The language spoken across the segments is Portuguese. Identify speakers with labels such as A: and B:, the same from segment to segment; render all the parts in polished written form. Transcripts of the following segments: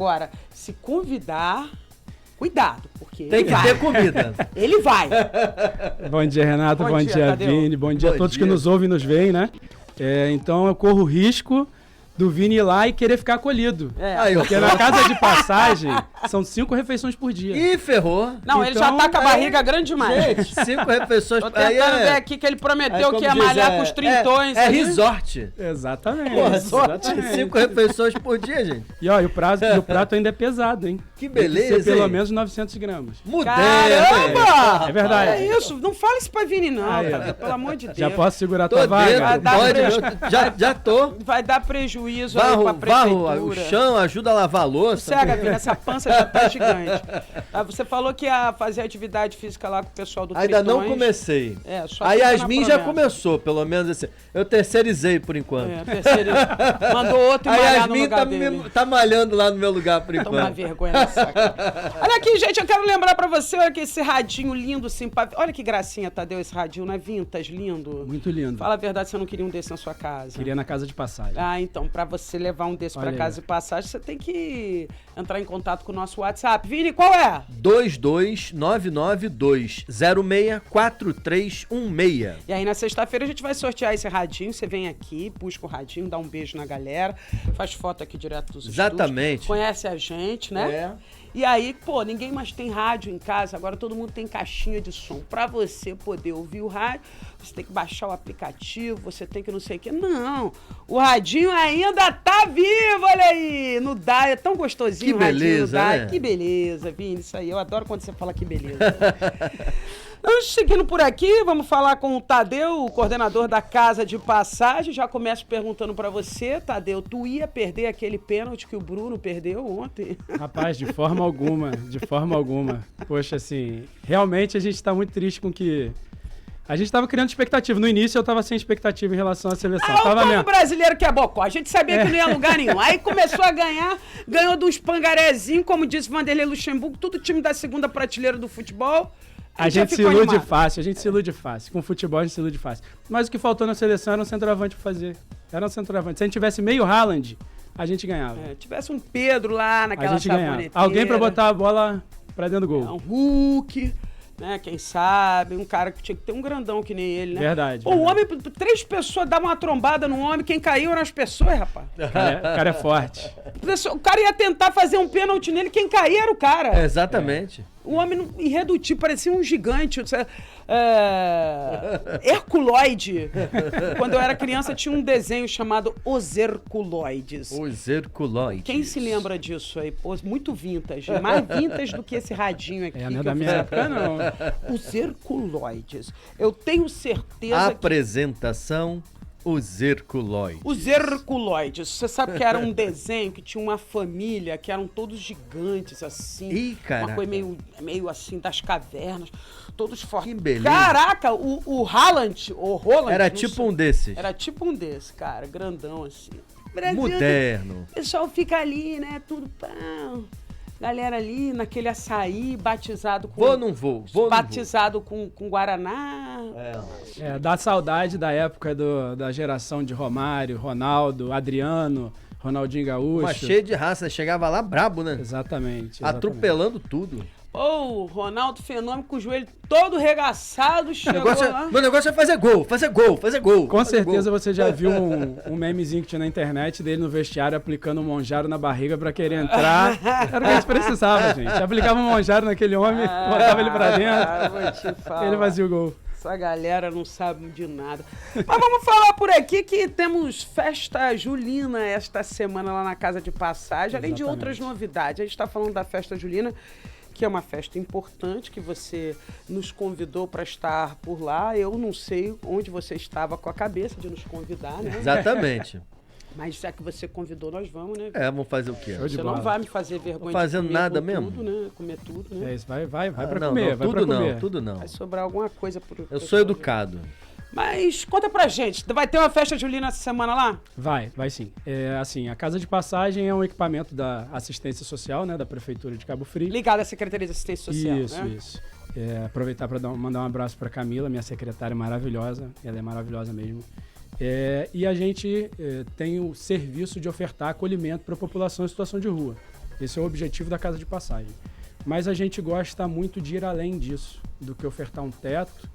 A: Agora, se convidar, cuidado, porque
B: Tem que ter comida.
A: Ele vai.
C: Bom dia, Renato. Bom dia,
A: Tadeu.
C: Vini. Bom dia a todos que nos ouvem e nos veem, né? Então eu corro o risco do Vini ir lá e querer ficar acolhido. Porque na casa de passagem são 5 refeições por dia.
B: Ih, ferrou.
A: Não, ele já tá com a barriga grande demais.
B: Gente, 5 refeições
A: Tô tentando ver aqui que ele prometeu que ia malhar com os trintões.
B: É resort.
C: Exatamente.
B: Porra,
C: exatamente.
B: 5 refeições por dia, gente.
C: E ó, o prato ainda é pesado, hein?
B: Que
C: Tem
B: beleza,
C: que ser pelo
B: hein?
C: menos 900 gramas.
A: Caramba!
C: É verdade.
A: É isso, não fala isso pra Vini não,
C: Aí, ó.
A: Tadeu, pelo amor de Deus.
C: Já posso segurar
B: Tô
C: tua vaga?
B: dentro, pode, já tô.
A: Vai dar prejuízo aí pra
B: Varro
A: prefeitura.
B: o chão, ajuda a lavar a louça.
A: Sossega, Vini, essa pança já tá gigante. Você falou que ia fazer atividade física lá com o pessoal do
B: Ainda não
A: Tritões.
B: comecei.
A: Só
B: A
A: fica na
B: Yasmin já
A: promessa.
B: começou, pelo menos assim. Eu terceirizei por enquanto.
A: Mandou outro
B: A
A: malhar no
B: Yasmin
A: lugar dele.
B: tá malhando lá no meu lugar por
A: Toma
B: enquanto.
A: vergonha nessa cara. Olha aqui, gente, eu quero lembrar pra você, olha que esse radinho lindo, simpático. Olha que gracinha, Tadeu, esse radinho, não é vintage, lindo?
C: Muito lindo.
A: Fala a verdade, você não queria um desse na sua casa.
C: Queria na casa de passagem.
A: Então, pra você levar um desse pra
C: Olha
A: casa
C: aí.
A: de passagem, você tem que entrar em contato com o nosso WhatsApp. Vini, qual é?
B: 22992064316.
A: E aí, na sexta-feira, a gente vai sortear esse radinho. Você vem aqui, busca o radinho, dá um beijo na galera, faz foto aqui direto dos
B: Exatamente.
A: estúdios, conhece a gente, né? E aí, pô, ninguém mais tem rádio em casa, agora todo mundo tem caixinha de som. Pra você poder ouvir o rádio, você tem que baixar o aplicativo, você tem que não sei o quê. Não, o radinho ainda tá vivo, olha aí, no Dai, é tão gostosinho
B: Que
A: o radinho
B: beleza,
A: no Dai.
B: né?
A: Que beleza, Vini, isso aí, eu adoro quando você fala que beleza. Vamos seguindo por aqui, vamos falar com o Tadeu, o coordenador da Casa de Passagem. Já começo perguntando pra você, Tadeu, tu ia perder aquele pênalti que o Bruno perdeu ontem?
C: Rapaz, de forma alguma, de forma alguma. Poxa, assim, realmente a gente tá muito triste com que... A gente tava criando expectativa. No início eu tava sem expectativa em relação à seleção.
A: O
C: Tava
A: povo
C: mesmo.
A: brasileiro que é bocó. A gente sabia que não ia a lugar nenhum. Aí começou a ganhar, ganhou de uns pangarezinhos, como disse Vanderlei Luxemburgo, tudo time da segunda prateleira do futebol.
C: A gente
A: já
C: se
A: ficou
C: ilude
A: animado.
C: fácil, a gente se ilude fácil. Com futebol a gente se ilude fácil. Mas o que faltou na seleção era um centroavante pra fazer. Era um centroavante. Se a gente tivesse meio Haaland, a gente ganhava.
A: Tivesse um Pedro lá
C: A
A: naquela
C: gente ganhava.
A: saboneteira.
C: Alguém pra botar a bola pra dentro do gol.
A: Um Hulk, né? Quem sabe, um cara que tinha que ter um grandão que nem ele, né?
C: Verdade.
A: O homem, 3 pessoas davam uma trombada no homem, quem caiu eram as pessoas, rapaz.
C: O cara é forte.
A: O cara ia tentar fazer um pênalti nele, quem caía era o cara.
B: Exatamente.
A: O homem irredutível, parecia um gigante. Herculoide. Quando eu era criança tinha um desenho chamado Os Herculoides.
B: Os Herculoides.
A: Quem se lembra disso aí? Pô, muito vintage. Mais vintage do que esse radinho aqui.
C: Não é
A: que
C: da
A: eu
C: minha
A: fiz.
C: época, não.
A: Os Herculoides. Eu tenho certeza que...
B: Apresentação, os Herculoides.
A: Os Herculoides. Você sabe que era um desenho que tinha uma família, que eram todos gigantes, assim.
B: Ih, caraca.
A: Uma coisa meio assim, das cavernas. Todos fortes.
B: Que beleza.
A: Caraca, o Haaland, o Roland...
B: Era
A: não
B: tipo
A: sei.
B: um desses.
A: Era tipo um desses, cara. Grandão, assim. Brasil,
B: Moderno.
A: O pessoal fica ali, né? Tudo pão. Galera ali, naquele açaí, batizado com...
B: Vou ou não vou? Vou ou não
A: batizado com Guaraná.
C: Dá saudade da época da geração de Romário, Ronaldo, Adriano, Ronaldinho Gaúcho.
B: Uma cheia de raça. Chegava lá brabo, né?
C: Exatamente.
B: Atropelando tudo.
A: Ô, Ronaldo Fenômeno com o joelho todo regaçado, chegou lá.
B: Meu negócio é fazer gol, fazer gol, fazer gol.
C: Com
B: fazer
C: certeza
B: gol.
C: você já viu um memezinho que tinha na internet dele no vestiário aplicando um monjaro na barriga pra querer entrar. Era o que a gente precisava, gente. Aplicava um monjaro naquele homem, botava ele pra dentro,
A: Vou te falar.
C: ele fazia o gol.
A: Essa galera não sabe de nada. Mas vamos falar por aqui que temos festa julina esta semana lá na Casa de Passagem, além de outras novidades. A gente está falando da festa julina, que é uma festa importante, que você nos convidou para estar por lá. Eu não sei onde você estava com a cabeça de nos convidar, né?
B: Exatamente.
A: Mas já que você convidou, nós vamos, né?
B: Vamos fazer o quê?
C: Show de
A: Você
C: bola.
A: não vai me fazer vergonha
B: Não fazendo
A: de comer
B: nada
A: com
B: mesmo?
A: tudo, né? Comer tudo, né?
C: É isso, vai pra
B: Não,
C: comer,
B: não,
C: vai
B: tudo
C: pra comer.
B: não, tudo não.
A: Vai sobrar alguma coisa pro...
B: Eu sou educado.
A: Mas conta pra gente, vai ter uma festa julina essa semana lá?
C: Vai sim. Assim, a Casa de Passagem é um equipamento da assistência social, né, da Prefeitura de Cabo Frio.
A: Ligado à Secretaria de Assistência Social, né?
C: Isso. Aproveitar para mandar um abraço para Camila, minha secretária maravilhosa, ela é maravilhosa mesmo. E a gente tem o serviço de ofertar acolhimento para a população em situação de rua. Esse é o objetivo da casa de passagem. Mas a gente gosta muito de ir além disso, do que ofertar um teto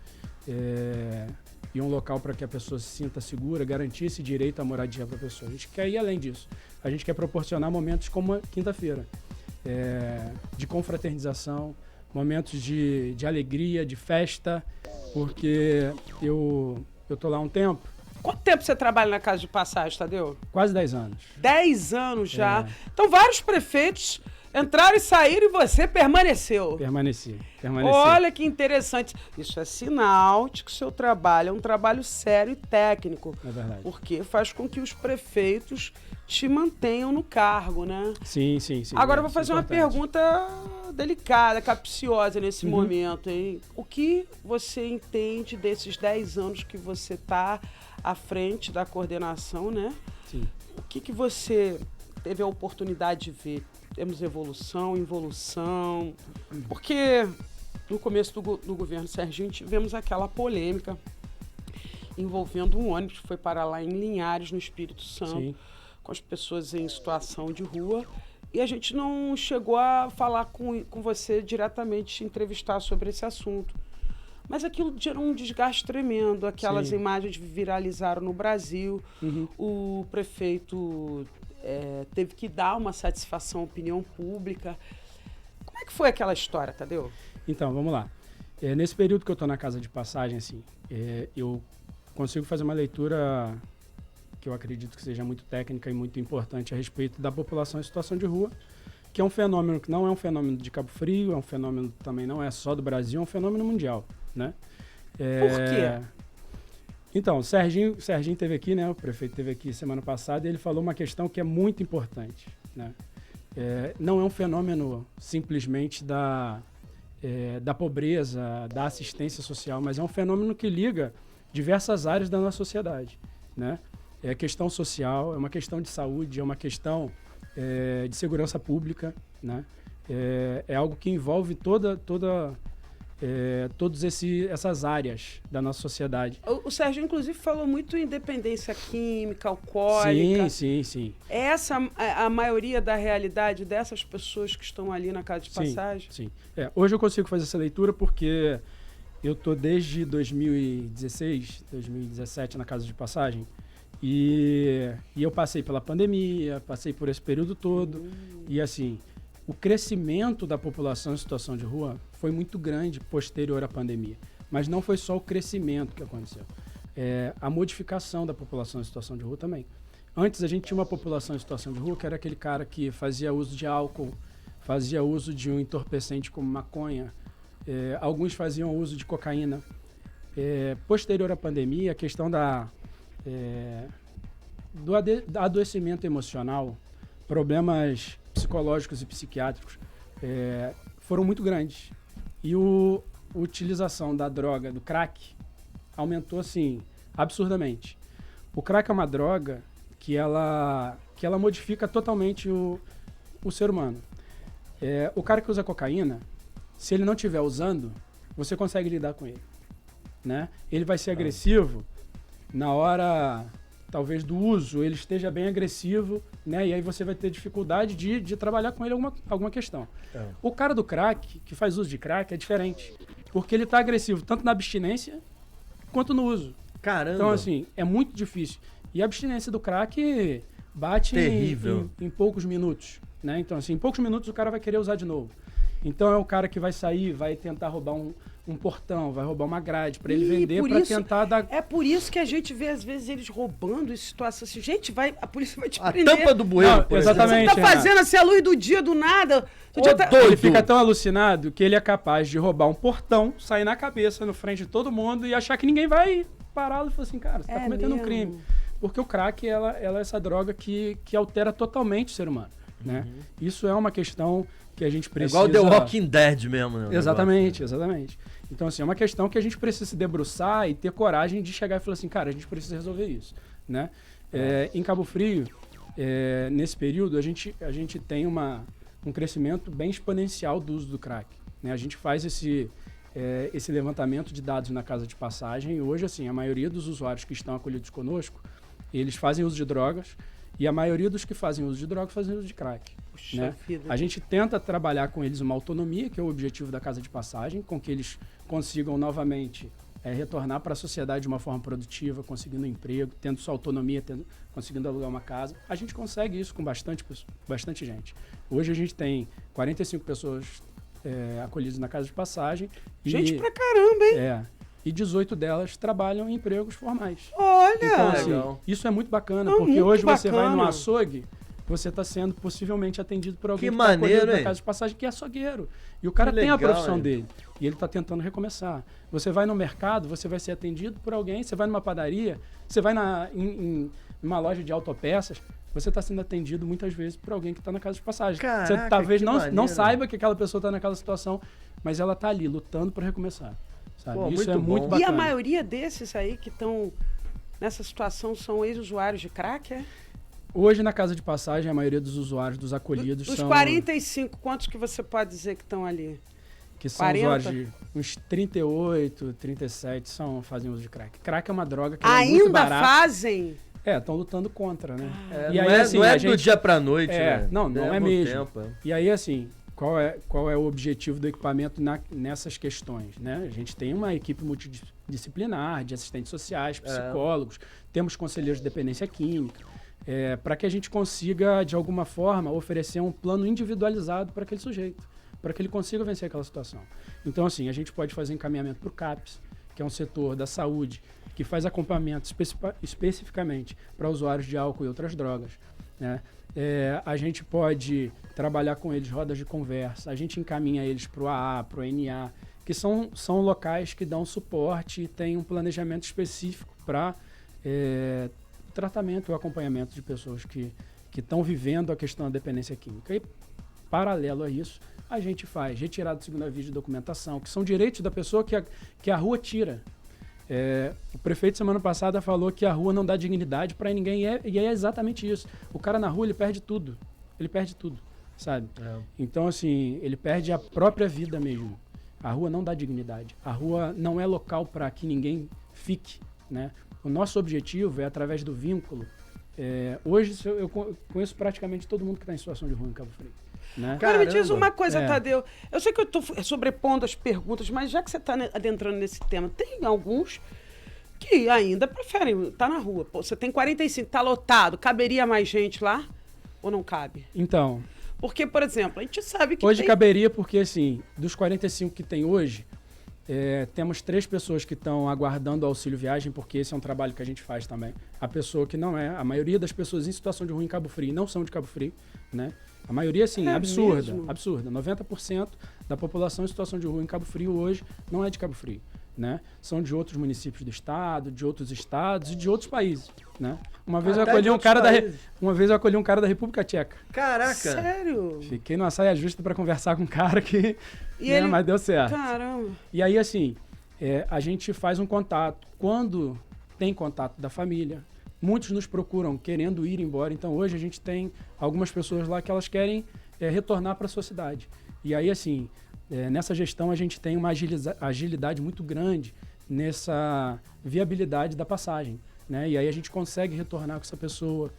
C: e um local para que a pessoa se sinta segura, garantir esse direito à moradia para a pessoa. A gente quer ir além disso. A gente quer proporcionar momentos como a quinta-feira, de confraternização, momentos de alegria, de festa, porque eu tô lá há um tempo.
A: Quanto tempo você trabalha na casa de passagem, Tadeu?
C: Quase 10 anos.
A: 10 anos já. Então, vários prefeitos entraram e saíram e você permaneceu.
C: Permaneci.
A: Olha que interessante. Isso é sinal de que o seu trabalho é um trabalho sério e técnico.
C: É verdade.
A: Porque faz com que os prefeitos te mantenham no cargo, né?
C: Sim.
A: Agora eu vou fazer uma pergunta delicada, capciosa nesse momento, hein? O que você entende desses 10 anos que você está à frente da coordenação, né?
C: Sim.
A: O que você teve a oportunidade de ver? Temos evolução, involução, porque no começo do governo Serginho tivemos aquela polêmica envolvendo um ônibus que foi parar lá em Linhares, no Espírito Santo,
C: Sim.
A: com as pessoas em situação de rua, e a gente não chegou a falar com você diretamente, entrevistar sobre esse assunto. Mas aquilo gerou um desgaste tremendo, aquelas
C: Sim.
A: imagens viralizaram no Brasil, o prefeito teve que dar uma satisfação à opinião pública. Como é que foi aquela história, Tadeu?
C: Então, vamos lá. Nesse período que eu estou na casa de passagem, assim, eu consigo fazer uma leitura que eu acredito que seja muito técnica e muito importante a respeito da população em situação de rua, que é um fenômeno que não é um fenômeno de Cabo Frio, é um fenômeno também não é só do Brasil, é um fenômeno mundial, né?
A: Por quê?
C: Então, o Serginho esteve aqui, né? O prefeito esteve aqui semana passada e ele falou uma questão que é muito importante, né? Não é um fenômeno simplesmente da pobreza, da assistência social, mas é um fenômeno que liga diversas áreas da nossa sociedade, né? É questão social, é uma questão de saúde, é uma questão de segurança pública, né? É algo que envolve todas essas áreas da nossa sociedade.
A: O Serginho, inclusive, falou muito em dependência química, alcoólica.
C: Sim.
A: Essa é a maioria da realidade dessas pessoas que estão ali na casa de passagem?
C: Sim. Hoje eu consigo fazer essa leitura porque eu estou desde 2016, 2017 na casa de passagem e eu passei pela pandemia, passei por esse período todo e assim, o crescimento da população em situação de rua foi muito grande posterior à pandemia. Mas não foi só o crescimento que aconteceu. A modificação da população em situação de rua também. Antes a gente tinha uma população em situação de rua que era aquele cara que fazia uso de álcool, fazia uso de um entorpecente como maconha, alguns faziam uso de cocaína. Posterior à pandemia, a questão do adoecimento emocional, problemas psicológicos e psiquiátricos foram muito grandes. E a utilização da droga, do crack, aumentou, assim, absurdamente. O crack é uma droga que ela modifica totalmente o ser humano. O cara que usa cocaína, se ele não estiver usando, você consegue lidar com ele, né? Ele vai ser agressivo na hora, talvez, do uso, ele esteja bem agressivo, né? E aí você vai ter dificuldade de trabalhar com ele alguma questão. O cara do crack, que faz uso de crack, é diferente. Porque ele está agressivo tanto na abstinência quanto no uso.
B: Caramba!
C: Então, assim, é muito difícil. E a abstinência do crack bate em poucos minutos, né? Então, assim, em poucos minutos o cara vai querer usar de novo. Então, é o cara que vai sair, vai tentar roubar um portão, vai roubar uma grade para ele vender, para tentar dar...
A: É por isso que a gente vê, às vezes, eles roubando em situação assim. Gente, a polícia vai te prender.
B: A tampa do bueiro, por
C: exatamente.
A: Você tá fazendo assim a luz do dia, do nada.
C: Ele fica tão alucinado que ele é capaz de roubar um portão, sair na cabeça, no frente de todo mundo e achar que ninguém vai pará-lo e falar assim, cara, você tá cometendo um crime. Porque o crack, ela é essa droga que altera totalmente o ser humano, né? Isso é uma questão que a gente precisa...
B: igual The Walking Dead mesmo, né?
C: Exatamente. Então, assim, é uma questão que a gente precisa se debruçar e ter coragem de chegar e falar assim, cara, a gente precisa resolver isso, né? Em Cabo Frio, nesse período, a gente tem um crescimento bem exponencial do uso do crack, né? A gente faz esse levantamento de dados na casa de passagem e hoje, assim, a maioria dos usuários que estão acolhidos conosco, eles fazem uso de drogas E a maioria dos que fazem uso de droga fazem uso de crack.
A: Puxa
C: Né?
A: vida.
C: A gente tenta trabalhar com eles uma autonomia, que é o objetivo da casa de passagem, com que eles consigam novamente retornar para a sociedade de uma forma produtiva, conseguindo um emprego, tendo sua autonomia, conseguindo alugar uma casa. A gente consegue isso com bastante gente. Hoje a gente tem 45 pessoas acolhidas na casa de passagem.
A: Gente pra caramba, hein?
C: E 18 delas trabalham em empregos formais.
A: Olha!
C: Então, assim,
B: legal.
C: isso é muito bacana,
A: Não,
C: porque
A: muito
C: hoje você vai
A: bacana.
C: no açougue, você está sendo possivelmente atendido por alguém
B: Que
C: que está acolhido
B: maneiro,
C: na
B: hein?
C: casa de passagem, que é açougueiro. E o cara
B: Que
C: tem a
B: legal,
C: profissão
B: hein?
C: dele. E ele está tentando recomeçar. Você vai no mercado, você vai ser atendido por alguém, você vai numa padaria, você vai em uma loja de autopeças, você está sendo atendido muitas vezes por alguém que está na casa de passagem.
B: Caraca,
C: você talvez
B: que
C: não
B: maneiro.
C: saiba que aquela pessoa está naquela situação, mas ela está ali lutando para recomeçar. Sabe?
B: Pô,
C: Isso
B: muito
C: é muito
B: bom.
C: bacana.
A: E a maioria desses aí que estão nessa situação são ex-usuários de crack, é?
C: Hoje, na casa de passagem, a maioria dos usuários, dos acolhidos,
A: Dos
C: são...
A: 45, quantos que você pode dizer que estão ali?
C: Que são
A: 40?
C: usuários de uns 38, 37 fazem uso de crack. Crack é uma droga que ela é muito
A: Ainda
C: barata.
A: fazem?
C: Estão lutando contra, né?
B: E
C: E
B: não
C: aí,
B: é,
C: assim,
B: não é
C: a
B: do
C: gente-
B: dia pra noite,
C: É,
B: né?
C: não é
B: Leva um
C: mesmo.
B: tempo, é.
C: E aí, assim, qual é o objetivo do equipamento nessas questões, né? A gente tem uma equipe multidisciplinar de assistentes sociais, psicólogos, temos conselheiros de dependência química, para que a gente consiga, de alguma forma, oferecer um plano individualizado para aquele sujeito, para que ele consiga vencer aquela situação. Então, assim, a gente pode fazer encaminhamento para o CAPS, que é um setor da saúde que faz acompanhamento especificamente para usuários de álcool e outras drogas, né? A gente pode trabalhar com eles rodas de conversa, a gente encaminha eles para o AA, para o NA, que são locais que dão suporte e têm um planejamento específico para tratamento e acompanhamento de pessoas que estão vivendo a questão da dependência química. E, paralelo a isso, a gente faz retirada de segunda via de documentação, que são direitos da pessoa que a rua tira. O prefeito semana passada falou que a rua não dá dignidade para ninguém e é exatamente isso. O cara na rua, ele perde tudo, sabe? Então, assim, ele perde a própria vida mesmo. A rua não dá dignidade. A rua não é local para que ninguém fique, né? O nosso objetivo é, através do vínculo, hoje eu conheço praticamente todo mundo que está em situação de rua em Cabo Frio. Né?
A: Agora me diz
B: Caramba.
A: uma coisa, Tadeu. Eu sei que eu estou sobrepondo as perguntas, mas já que você está adentrando nesse tema, tem alguns que ainda preferem estar na rua. Pô, você tem 45, está lotado, caberia mais gente lá ou não cabe?
C: Então,
A: Porque, por exemplo, a gente sabe que
C: hoje
A: tem...
C: caberia porque, assim, dos 45 que tem hoje, temos 3 pessoas que estão aguardando o auxílio viagem, porque esse é um trabalho que a gente faz também. A pessoa que não é, a maioria das pessoas em situação de rua em Cabo Frio não são de Cabo Frio, né? A maioria, assim, absurda. 90% da população em situação de rua em Cabo Frio hoje não é de Cabo Frio, né? São de outros municípios do estado, de outros estados e de outros países, né? Uma vez eu
B: Até
C: acolhi
B: de
C: um
B: outros
C: cara
B: países.
C: um cara da República Tcheca.
B: Caraca!
A: Sério?
C: Fiquei numa saia justa para conversar com um cara que...
A: E
C: né,
A: ele-
C: mas deu certo.
A: Caramba.
C: E aí, assim, a gente faz um contato. Quando tem contato da família, muitos nos procuram querendo ir embora. Então, hoje a gente tem algumas pessoas lá que elas querem retornar para a sua cidade. E aí, assim, nessa gestão a gente tem uma agilidade muito grande nessa viabilidade da passagem, né? E aí a gente consegue retornar com essa pessoa,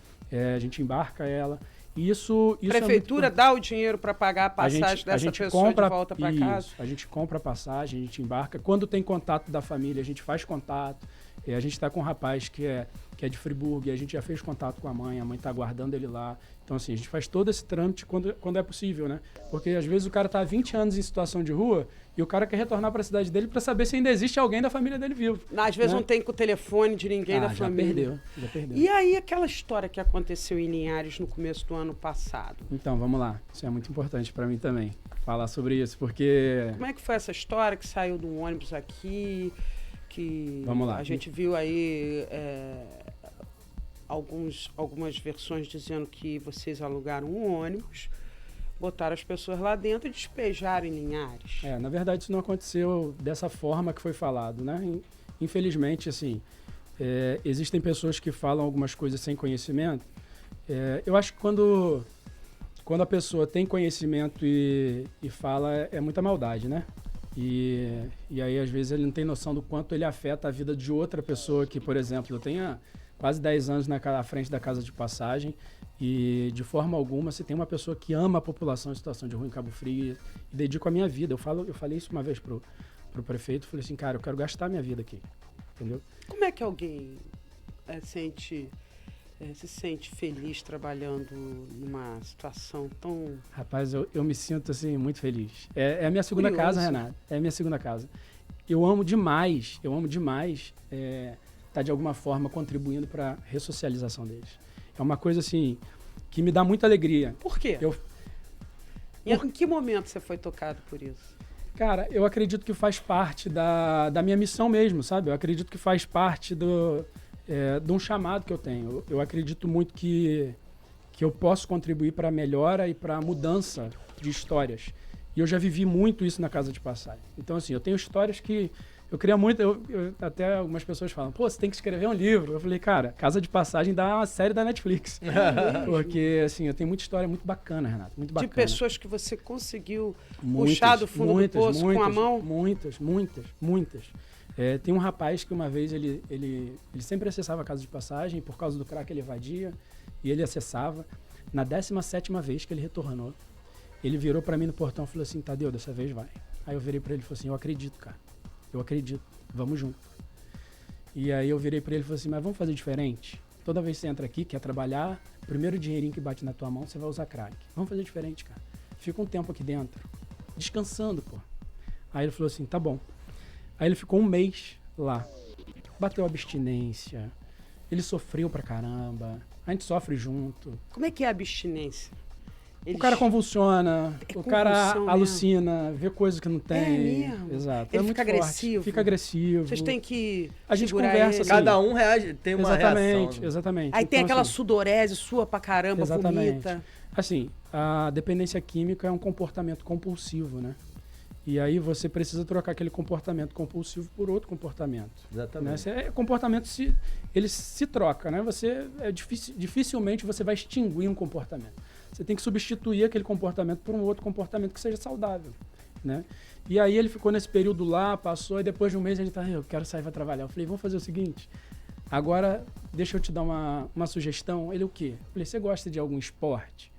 C: a gente embarca ela. E isso
A: Prefeitura
C: é muito...
A: dá o dinheiro para pagar a passagem dessa pessoa de volta para casa?
C: A gente compra a passagem, a gente embarca. Quando tem contato da família, a gente faz contato. A gente está com um rapaz que é de Friburgo, e a gente já fez contato com a mãe está aguardando ele lá. Então, assim, a gente faz todo esse trâmite quando é possível, né? Porque, às vezes, o cara está há 20 anos em situação de rua e o cara quer retornar para a cidade dele para saber se ainda existe alguém da família dele vivo.
A: Às vezes
C: né?
A: não tem com o telefone de ninguém da
C: já
A: família.
C: perdeu.
A: E aí, aquela história que aconteceu em Linhares no começo do ano passado?
C: Então, vamos lá. Isso é muito importante para mim também, falar sobre isso, porque...
A: Como é que foi essa história que saiu do ônibus aqui, que
C: Vamos lá.
A: a gente viu aí algumas versões dizendo que vocês alugaram um ônibus, botaram as pessoas lá dentro e despejaram em Linhares.
C: Na verdade, isso não aconteceu dessa forma que foi falado, né? Infelizmente, assim, existem pessoas que falam algumas coisas sem conhecimento. Eu acho que quando a pessoa tem conhecimento e fala, é muita maldade, né? E aí, às vezes, ele não tem noção do quanto ele afeta a vida de outra pessoa que, por exemplo, eu tenho quase 10 anos à frente da Casa de Passagem e, de forma alguma, se tem uma pessoa que ama a população em situação de rua em Cabo Frio e dedico a minha vida. Eu falei isso uma vez pro prefeito, falei assim, cara, eu quero gastar minha vida aqui, entendeu?
A: Como é que alguém se sente feliz trabalhando numa situação tão...
C: Rapaz, eu me sinto, assim, muito feliz. É a minha segunda
A: Curioso.
C: casa, Renato. É a minha segunda casa. Eu amo demais tá de alguma forma contribuindo para a ressocialização deles. É uma coisa, assim, que me dá muita alegria.
A: Por quê? Em que momento você foi tocado por isso?
C: Cara, eu acredito que faz parte da minha missão mesmo, sabe? Eu acredito que faz parte de um chamado que eu tenho. Eu acredito muito que eu posso contribuir para a melhora e para a mudança de histórias. E eu já vivi muito isso na Casa de Passagem. Então, assim, eu tenho histórias que eu queria muito... até algumas pessoas falam, pô, você tem que escrever um livro. Eu falei, cara, Casa de Passagem dá uma série da Netflix. Porque, assim, eu tenho muita história muito bacana, Renato, muito bacana.
A: De pessoas que você conseguiu puxar do fundo do poço com a mão?
C: Muitas. Tem um rapaz que uma vez ele sempre acessava a Casa de Passagem, por causa do crack ele evadia, e ele acessava. Na 17ª vez que ele retornou, ele virou pra mim no portão e falou assim, Tadeu, dessa vez vai. Aí eu virei pra ele e falei assim, eu acredito, cara, eu acredito, vamos junto. E aí eu virei pra ele e falei assim, mas vamos fazer diferente? Toda vez que você entra aqui, quer trabalhar, o primeiro dinheirinho que bate na tua mão, você vai usar crack. Vamos fazer diferente, cara. Fica um tempo aqui dentro, descansando, pô. Aí ele falou assim, tá bom. Aí ele ficou um mês lá, bateu abstinência, ele sofreu pra caramba, a gente sofre junto.
A: Como é que é a abstinência?
C: O cara convulsiona, o cara alucina, vê coisas que não tem.
A: É mesmo?
C: Exato.
A: Ele
C: muito
A: fica
C: forte.
A: agressivo.
C: Fica agressivo.
A: Vocês têm que
C: A gente
A: segurar
C: conversa
A: ele.
C: assim.
B: Cada um reage, tem uma reação. Né?
C: Exatamente.
A: Aí tem
C: Então,
A: aquela
C: assim,
A: sudorese sua pra caramba,
C: exatamente.
A: vomita.
C: Assim, a dependência química é um comportamento compulsivo, né? E aí você precisa trocar aquele comportamento compulsivo por outro comportamento.
B: Exatamente.
C: Né? Comportamento ele se troca, né? Dificilmente você vai extinguir um comportamento. Você tem que substituir aquele comportamento por um outro comportamento que seja saudável, né? E aí ele ficou nesse período lá, passou, e depois de um mês ele tá, eu quero sair para trabalhar. Eu falei, vamos fazer o seguinte, agora deixa eu te dar uma sugestão. Ele, o quê? Eu falei, você gosta de algum esporte?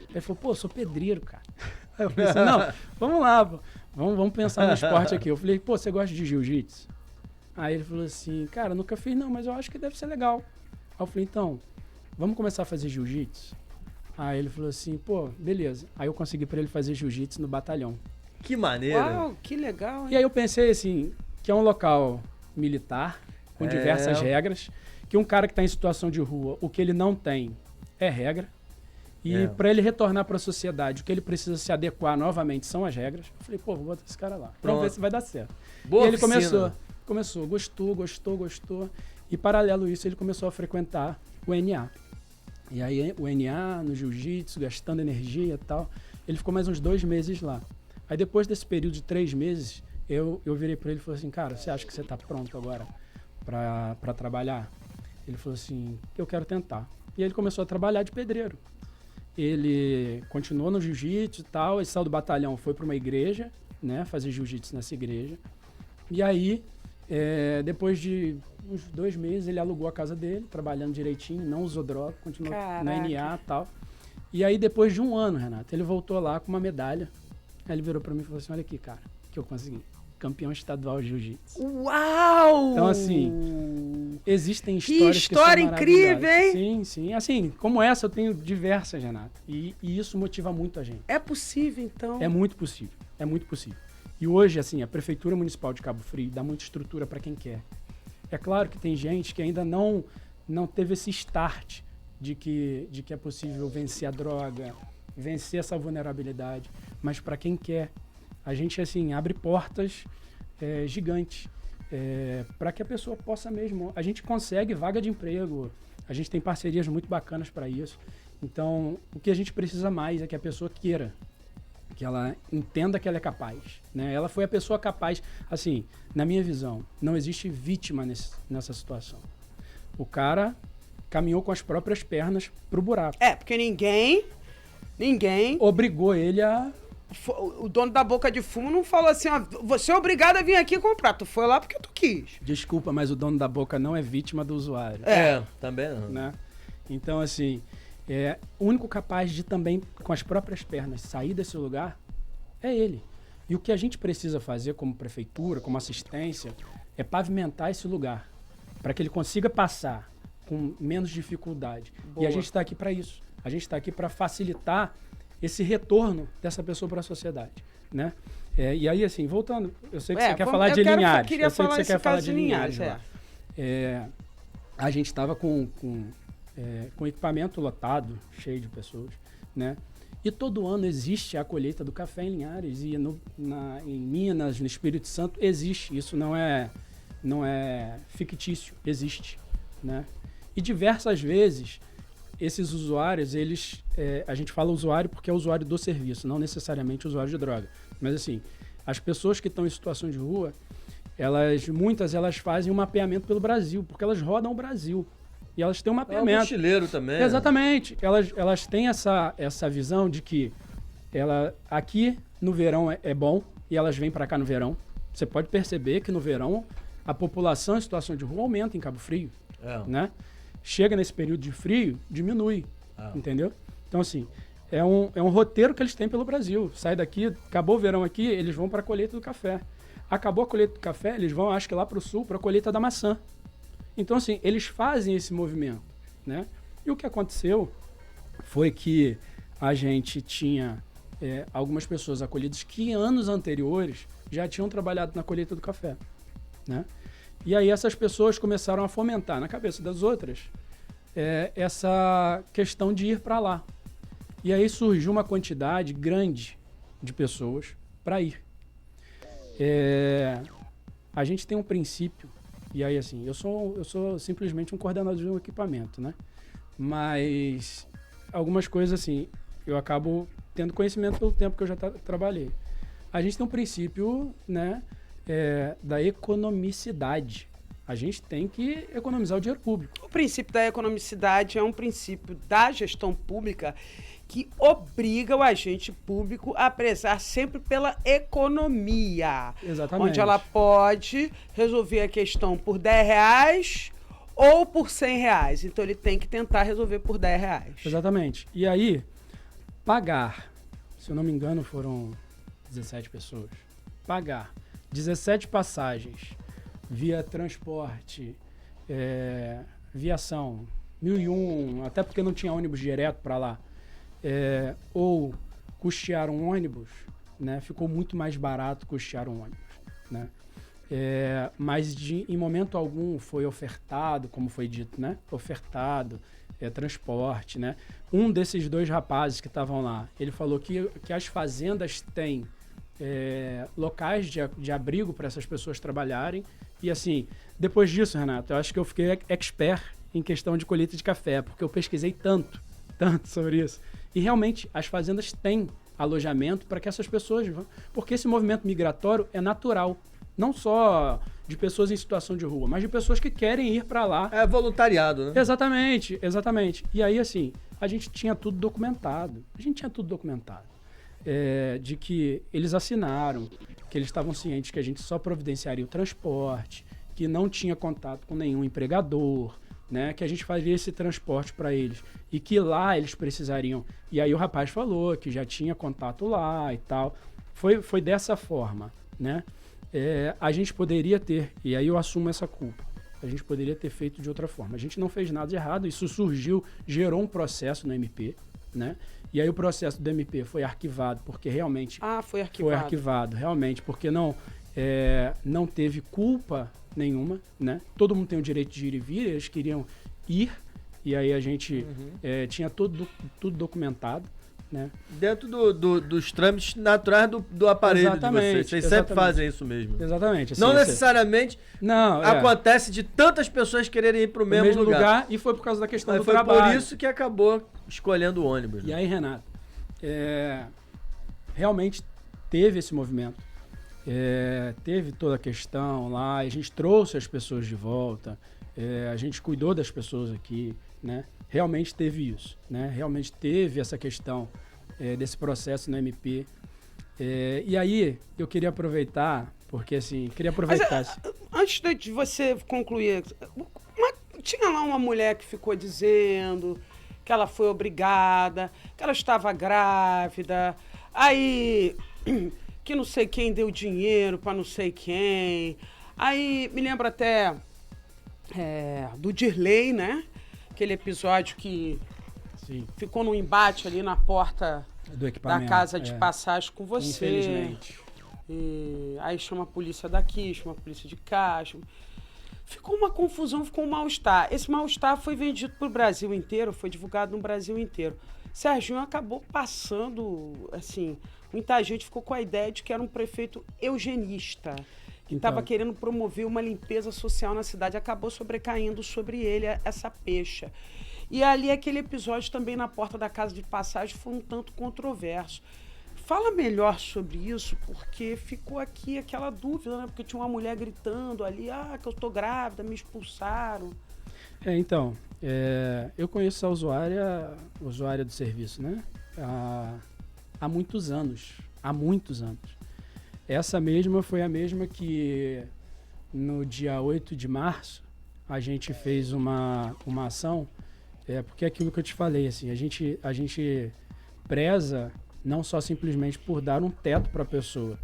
C: Ele falou, pô, eu sou pedreiro, cara. Aí eu falei assim, não, vamos lá, pô. Vamos pensar no esporte aqui. Eu falei, pô, você gosta de jiu-jitsu? Aí ele falou assim, cara, nunca fiz não, mas eu acho que deve ser legal. Aí eu falei, então, vamos começar a fazer jiu-jitsu? Aí ele falou assim, pô, beleza. Aí eu consegui pra ele fazer jiu-jitsu no batalhão.
B: Que maneiro.
A: Uau, que legal, hein?
C: E aí eu pensei assim, que é um local militar, com diversas regras, que um cara que tá em situação de rua, o que ele não tem é regra. E para ele retornar para a sociedade, o que ele precisa se adequar novamente são as regras. Eu falei, pô, vou botar esse cara lá. Vamos ver se vai dar certo.
B: Boa
C: e ele
B: oficina.
C: começou, gostou. E paralelo a isso, ele começou a frequentar o NA. E aí o NA, no jiu-jitsu, gastando energia e tal. Ele ficou mais uns 2 meses lá. Aí depois desse período de 3 meses, eu virei para ele e falei assim, cara, você acha que você tá pronto agora para trabalhar? Ele falou assim, eu quero tentar. E ele começou a trabalhar de pedreiro. Ele continuou no jiu-jitsu e tal, ele saiu do batalhão, foi para uma igreja, né, fazer jiu-jitsu nessa igreja. E aí, depois de uns 2 meses, ele alugou a casa dele, trabalhando direitinho, não usou droga, continuou na NA e tal. E aí, depois de 1 ano, Renato, ele voltou lá com uma medalha. Aí ele virou para mim e falou assim, olha aqui, cara, o que eu consegui. Campeão estadual de jiu-jitsu.
A: Uau!
C: Então, assim, existem histórias que
A: história
C: são
A: incrível, hein?
C: Sim, sim. Assim, como essa, eu tenho diversas, Renato. E isso motiva muito a gente.
A: É possível, então?
C: É muito possível. É muito possível. E hoje, assim, a Prefeitura Municipal de Cabo Frio dá muita estrutura para quem quer. É claro que tem gente que ainda não teve esse start de que é possível vencer a droga, vencer essa vulnerabilidade. Mas para quem quer, a gente, assim, abre portas gigantes para que a pessoa possa mesmo... A gente consegue vaga de emprego, a gente tem parcerias muito bacanas para isso. Então, o que a gente precisa mais é que a pessoa queira, que ela entenda que ela é capaz, né? Ela foi a pessoa capaz, assim, na minha visão, não existe vítima nessa situação. O cara caminhou com as próprias pernas pro buraco.
A: Porque ninguém
C: Obrigou ele a
A: o dono da boca de fumo não falou assim, ó, você é obrigado a vir aqui comprar. Tu foi lá porque tu quis.
C: Desculpa, mas o dono da boca não é vítima do usuário.
B: Também não.
C: Né? Então, assim, o único capaz de também, com as próprias pernas, sair desse lugar é ele. E o que a gente precisa fazer como prefeitura, como assistência, é pavimentar esse lugar, para que ele consiga passar com menos dificuldade.
A: Boa.
C: E a gente está aqui para isso. A gente está aqui para facilitar esse retorno dessa pessoa para a sociedade, né? E aí, assim, voltando, eu sei que você quer falar de Linhares.
A: Eu sei que você quer falar de Linhares.
C: A gente estava com equipamento lotado, cheio de pessoas, né? E todo ano existe a colheita do café em Linhares e em Minas, no Espírito Santo, existe. Isso não é fictício, existe, né? E diversas vezes esses usuários, a gente fala usuário porque é usuário do serviço, não necessariamente usuário de droga. Mas assim, as pessoas que estão em situação de rua, muitas fazem um mapeamento pelo Brasil, porque elas rodam o Brasil. E elas têm um mapeamento.
B: É um mochileiro também.
C: Exatamente. Elas têm essa visão de que aqui no verão é bom e elas vêm para cá no verão. Você pode perceber que no verão a população em situação de rua aumenta em Cabo Frio, né? Chega nesse período de frio, diminui, entendeu? Então, assim, é um roteiro que eles têm pelo Brasil. Sai daqui, acabou o verão aqui, eles vão para a colheita do café. Acabou a colheita do café, eles vão, acho que lá para o sul, para a colheita da maçã. Então, assim, eles fazem esse movimento, né? E o que aconteceu foi que a gente tinha algumas pessoas acolhidas que anos anteriores já tinham trabalhado na colheita do café, né? E aí essas pessoas começaram a fomentar na cabeça das outras essa questão de ir para lá. E aí surgiu uma quantidade grande de pessoas para ir. A gente tem um princípio, e aí assim, eu sou simplesmente um coordenador de um equipamento, né? Mas algumas coisas assim, eu acabo tendo conhecimento pelo tempo que eu já trabalhei. A gente tem um princípio, né, da economicidade. A gente tem que economizar o dinheiro público.
A: O princípio da economicidade é um princípio da gestão pública que obriga o agente público a prezar sempre pela economia.
C: Exatamente.
A: Onde ela pode resolver a questão por R$10 ou por R$100. Então ele tem que tentar resolver por R$10.
C: Exatamente. E aí, pagar, se eu não me engano, foram 17 pessoas. Pagar 17 passagens via transporte, viação, 1001, até porque não tinha ônibus direto para lá, ou custear um ônibus, né? Ficou muito mais barato custear um ônibus, né? Mas em momento algum foi ofertado, como foi dito, né? Ofertado, transporte, né? Um desses dois rapazes que estavam lá, ele falou que as fazendas têm locais de abrigo para essas pessoas trabalharem. E assim, depois disso, Renato, eu acho que eu fiquei expert em questão de colheita de café, porque eu pesquisei tanto sobre isso. E realmente, as fazendas têm alojamento para que essas pessoas vão. Porque esse movimento migratório é natural. Não só de pessoas em situação de rua, mas de pessoas que querem ir para lá.
B: É voluntariado, né?
C: Exatamente, exatamente. E aí, assim, a gente tinha tudo documentado. De que eles assinaram, que eles estavam cientes que a gente só providenciaria o transporte, que não tinha contato com nenhum empregador, né, que a gente faria esse transporte para eles e que lá eles precisariam. E aí o rapaz falou que já tinha contato lá e tal. Foi dessa forma, né? A gente poderia ter, e aí eu assumo essa culpa, a gente poderia ter feito de outra forma. A gente não fez nada de errado, isso gerou um processo no MP, né? E aí o processo do MP foi arquivado, porque realmente...
A: foi arquivado.
C: Foi arquivado, realmente, porque não teve culpa nenhuma, né? Todo mundo tem o direito de ir e vir, eles queriam ir, e aí a gente tinha tudo documentado, né?
B: Dentro dos trâmites naturais do aparelho de vocês. Vocês sempre fazem isso mesmo.
C: Exatamente. Assim,
B: não necessariamente acontece de tantas pessoas quererem ir para o mesmo lugar.
C: E foi por causa da questão do
B: foi
C: trabalho.
B: Foi por isso que acabou escolhendo o ônibus.
C: E aí, Renato, realmente teve esse movimento. Teve toda a questão lá, a gente trouxe as pessoas de volta, a gente cuidou das pessoas aqui, né? Realmente teve isso, né? Realmente teve essa questão desse processo no MP. E aí, eu queria aproveitar, porque assim,
A: Mas, antes de você concluir, tinha lá uma mulher que ficou dizendo que ela foi obrigada, que ela estava grávida, aí que não sei quem deu dinheiro para não sei quem. Aí me lembro até do Dirley, né? Aquele episódio que
C: Sim.
A: ficou num embate ali na porta da casa de passagem com você.
C: Infelizmente.
A: E aí chama a polícia daqui, chama a polícia de cá. Ficou uma confusão, ficou um mal-estar. Esse mal-estar foi vendido para o Brasil inteiro, foi divulgado no Brasil inteiro. Serginho acabou passando, assim, muita gente ficou com a ideia de que era um prefeito eugenista, que estava querendo promover uma limpeza social na cidade. Acabou sobrecaindo sobre ele essa pecha. E ali aquele episódio também na porta da casa de passagem foi um tanto controverso. Fala melhor sobre isso, porque ficou aqui aquela dúvida, né? Porque tinha uma mulher gritando ali, que eu tô grávida, me expulsaram.
C: Eu conheço a usuária do serviço, né? Há muitos anos. Essa mesma foi a mesma que no dia 8 de março a gente fez uma ação, porque é aquilo que eu te falei, assim, a gente preza não só simplesmente por dar um teto para a pessoa,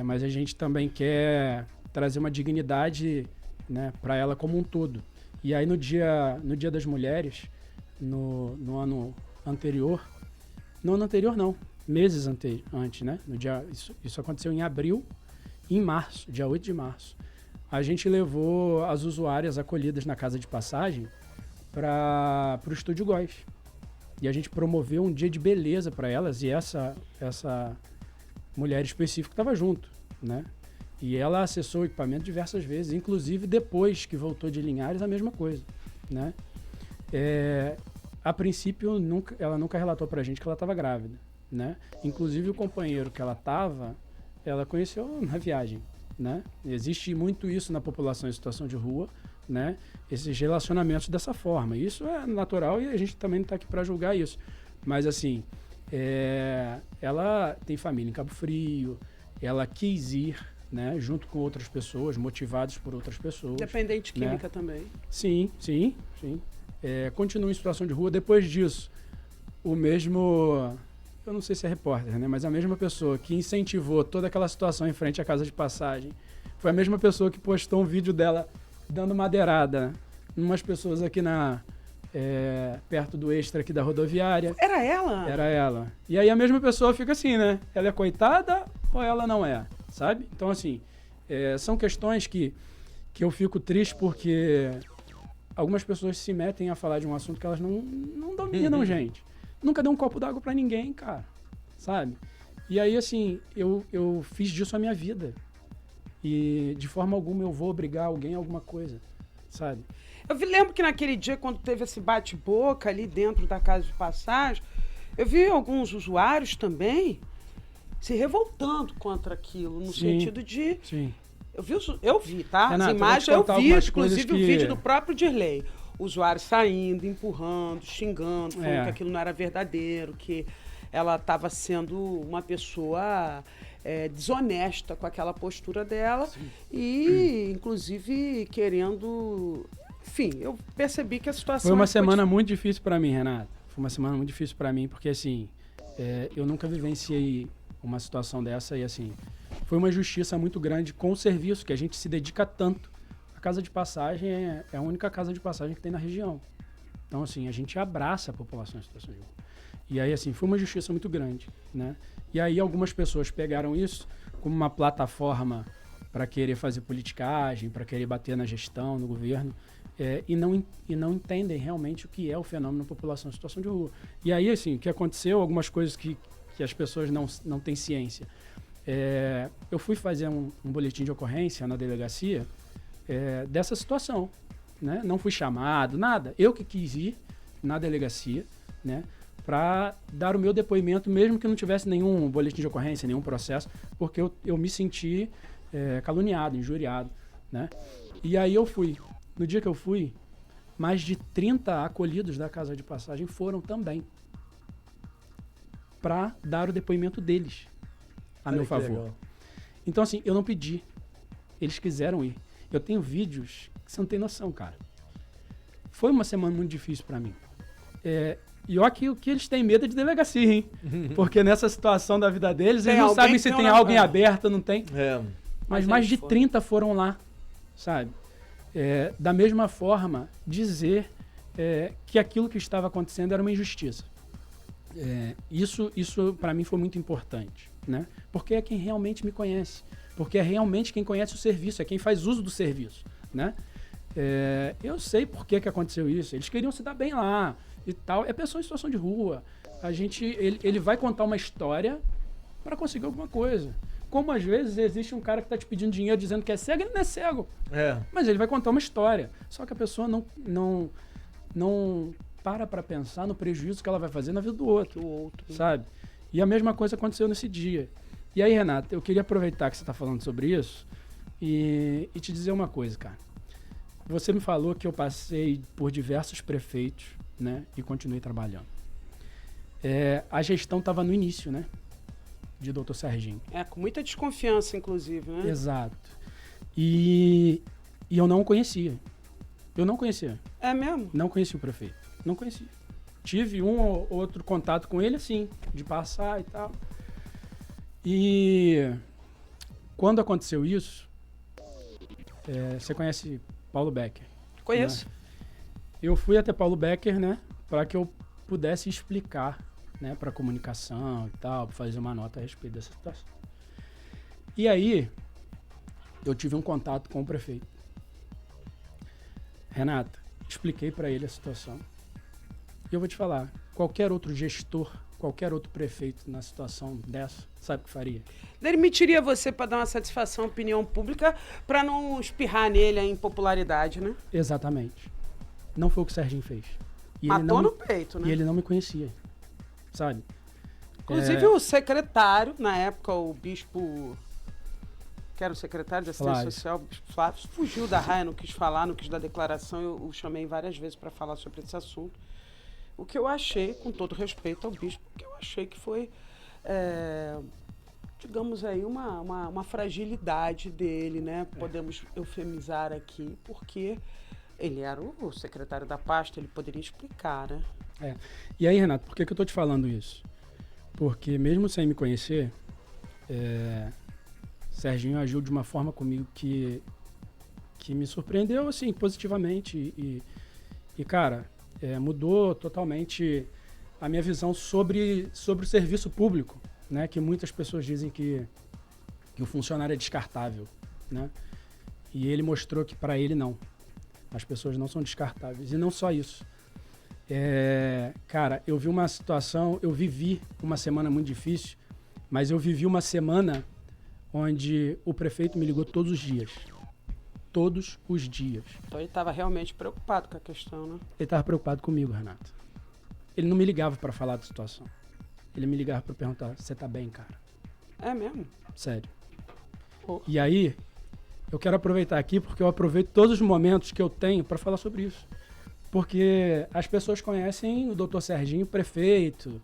C: mas a gente também quer trazer uma dignidade, né, para ela como um todo. E aí no dia das mulheres, no ano anterior, não, meses antes, né? Isso aconteceu em abril, em março, dia 8 de março. A gente levou as usuárias acolhidas na casa de passagem para o Estúdio Góis. E a gente promoveu um dia de beleza para elas, e essa mulher específica estava junto, né? E ela acessou o equipamento diversas vezes, inclusive depois que voltou de Linhares, a mesma coisa, né? A princípio, ela nunca relatou pra gente que ela estava grávida, né? Inclusive o companheiro que ela conheceu na viagem, né? Existe muito isso na população em situação de rua, né? Esses relacionamentos dessa forma. Isso é natural e a gente também não está aqui para julgar isso. Mas assim, ela tem família em Cabo Frio, ela quis ir, né, junto com outras pessoas, motivados por outras pessoas.
A: Dependente química, né? Também.
C: Sim. Continua em situação de rua. Depois disso, o mesmo, eu não sei se é repórter, né, mas a mesma pessoa que incentivou toda aquela situação em frente à casa de passagem foi a mesma pessoa que postou um vídeo dela dando madeirada em umas pessoas aqui perto do Extra aqui da rodoviária.
A: Era ela?
C: Era ela. E aí a mesma pessoa fica assim, né? Ela é coitada ou ela não é? Sabe? Então, assim, são questões que eu fico triste porque algumas pessoas se metem a falar de um assunto que elas não dominam, gente. Nunca deu um copo d'água pra ninguém, cara. Sabe? E aí, assim, eu fiz disso a minha vida. E de forma alguma eu vou obrigar alguém a alguma coisa, sabe?
A: Eu lembro que naquele dia, quando teve esse bate-boca ali dentro da casa de passagem, eu vi alguns usuários também se revoltando contra aquilo, no sentido de...
C: Sim.
A: Eu vi, tá?
C: Renato,
A: as imagens eu vi, inclusive o vídeo do próprio Dirley. Usuários saindo, empurrando, xingando, falando que aquilo não era verdadeiro, que ela estava sendo uma pessoa desonesta com aquela postura dela. Sim. E, inclusive, querendo... Enfim, eu percebi que a situação...
C: Foi uma semana muito difícil para mim, Renato. Foi uma semana muito difícil para mim, porque, assim, eu nunca vivenciei uma situação dessa e, assim, foi uma injustiça muito grande com o serviço que a gente se dedica tanto. A casa de passagem é a única casa de passagem que tem na região. Então, assim, a gente abraça a população em situação de rua. E aí, assim, foi uma injustiça muito grande, né? E aí algumas pessoas pegaram isso como uma plataforma para querer fazer politicagem, para querer bater na gestão, no governo, e não entendem realmente o que é o fenômeno da população em situação de rua. E aí, assim, o que aconteceu, algumas coisas que as pessoas não têm ciência. Eu fui fazer um boletim de ocorrência na delegacia dessa situação, né? Não fui chamado, nada. Eu que quis ir na delegacia, né, para dar o meu depoimento, mesmo que não tivesse nenhum boletim de ocorrência, nenhum processo, porque eu me senti caluniado, injuriado, né? E aí eu fui. No dia que eu fui, mais de 30 acolhidos da casa de passagem foram também para dar o depoimento deles. a meu favor. Legal. Então, assim, eu não pedi. Eles quiseram ir. Eu tenho vídeos que você não tem noção, cara. Foi uma semana muito difícil pra mim. E ó que o que eles têm medo é de delegacia, hein? Porque nessa situação da vida deles, eles não sabem se tem algo em aberto, não tem. Mas mais de 30 foram lá, sabe? Da mesma forma, dizer que aquilo que estava acontecendo era uma injustiça. Isso para mim foi muito importante, né? Porque é quem realmente me conhece. Porque é realmente quem conhece o serviço, é quem faz uso do serviço, né? Eu sei por que aconteceu isso. Eles queriam se dar bem lá e tal. É pessoa em situação de rua. Ele vai contar uma história para conseguir alguma coisa. Como às vezes existe um cara que está te pedindo dinheiro dizendo que é cego, ele não é cego. Mas ele vai contar uma história. Só que a pessoa não para pensar no prejuízo que ela vai fazer na vida do outro, sabe? E a mesma coisa aconteceu nesse dia. E aí, Renata, eu queria aproveitar que você está falando sobre isso e te dizer uma coisa, cara. Você me falou que eu passei por diversos prefeitos, né? E continuei trabalhando. A gestão estava no início, né? De Dr. Serginho.
A: Com muita desconfiança, inclusive, né?
C: Exato. E eu não o conhecia. Eu não conhecia.
A: É mesmo?
C: Não conhecia o prefeito. Não conhecia. Tive um ou outro contato com ele, assim, de passar e tal. E quando aconteceu isso, você conhece Paulo Becker?
A: Conheço.
C: Né? Eu fui até Paulo Becker, né? Para que eu pudesse explicar, né, para comunicação e tal, para fazer uma nota a respeito dessa situação. E aí, eu tive um contato com o prefeito. Renata, expliquei para ele a situação. E eu vou te falar, qualquer outro gestor, qualquer outro prefeito na situação dessa, sabe o que faria?
A: Ele mentiria você para dar uma satisfação à opinião pública, para não espirrar nele a impopularidade, né?
C: Exatamente. Não foi o que o Serginho fez. E
A: matou no peito, né?
C: E ele não me conhecia, sabe?
A: Inclusive o secretário, na época, o bispo, que era o secretário de Assistência Social, o bispo Flávio, fugiu da raia, não quis falar, não quis dar declaração. Eu o chamei várias vezes para falar sobre esse assunto. O que eu achei, com todo respeito ao bispo, o que eu achei que foi, digamos aí, uma fragilidade dele, né? Podemos eufemizar aqui, porque ele era o secretário da pasta, ele poderia explicar, né?
C: E aí, Renato, por que eu tô te falando isso? Porque mesmo sem me conhecer, Serginho agiu de uma forma comigo que me surpreendeu, assim, positivamente. E cara, mudou totalmente a minha visão sobre o serviço público, né? Que muitas pessoas dizem que o funcionário é descartável, né? E ele mostrou que para ele não. As pessoas não são descartáveis. E não só isso. Cara, eu vi uma situação, eu vivi uma semana muito difícil, mas eu vivi uma semana onde o prefeito me ligou todos os dias. Todos os dias.
A: Então ele estava realmente preocupado com a questão, né?
C: Ele estava preocupado comigo, Renato. Ele não me ligava para falar da situação. Ele me ligava para perguntar, você tá bem, cara?
A: É mesmo?
C: Sério. E aí, eu quero aproveitar aqui, porque eu aproveito todos os momentos que eu tenho para falar sobre isso. Porque as pessoas conhecem o Dr. Serginho, prefeito.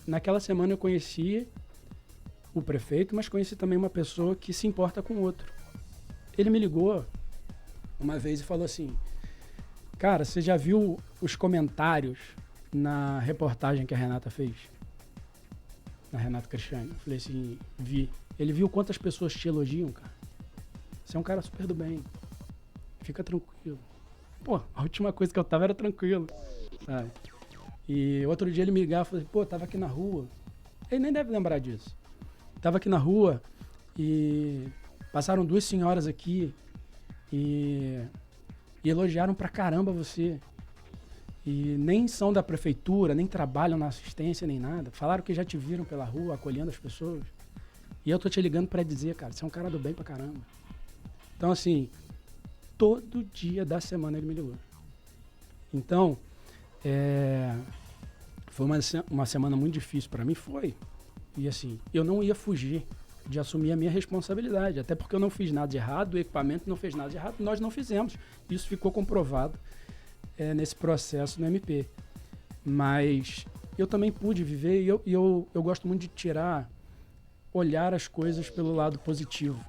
C: Naquela semana eu conheci o prefeito, mas conheci também uma pessoa que se importa com o outro. Ele me ligou uma vez e falou assim, cara, você já viu os comentários na reportagem que a Renata fez? Na Renata Cristiane. Eu falei assim, vi. Ele viu quantas pessoas te elogiam, cara. Você é um cara super do bem. Fica tranquilo. Pô, a última coisa que eu tava era tranquilo, sabe? E outro dia ele me ligava e falou, pô, tava aqui na rua. Ele nem deve lembrar disso. Tava aqui na rua e passaram 2 senhoras aqui e elogiaram pra caramba você. E nem são da prefeitura, nem trabalham na assistência, nem nada. Falaram que já te viram pela rua, acolhendo as pessoas. E eu tô te ligando pra dizer, cara, você é um cara do bem pra caramba. Então, assim, todo dia da semana ele me ligou. Então, foi uma semana muito difícil pra mim, foi. E assim, eu não ia fugir de assumir a minha responsabilidade, até porque eu não fiz nada de errado, o equipamento não fez nada de errado, nós não fizemos. Isso ficou comprovado nesse processo no MP. Mas eu também pude viver e eu gosto muito de tirar olhar as coisas pelo lado positivo.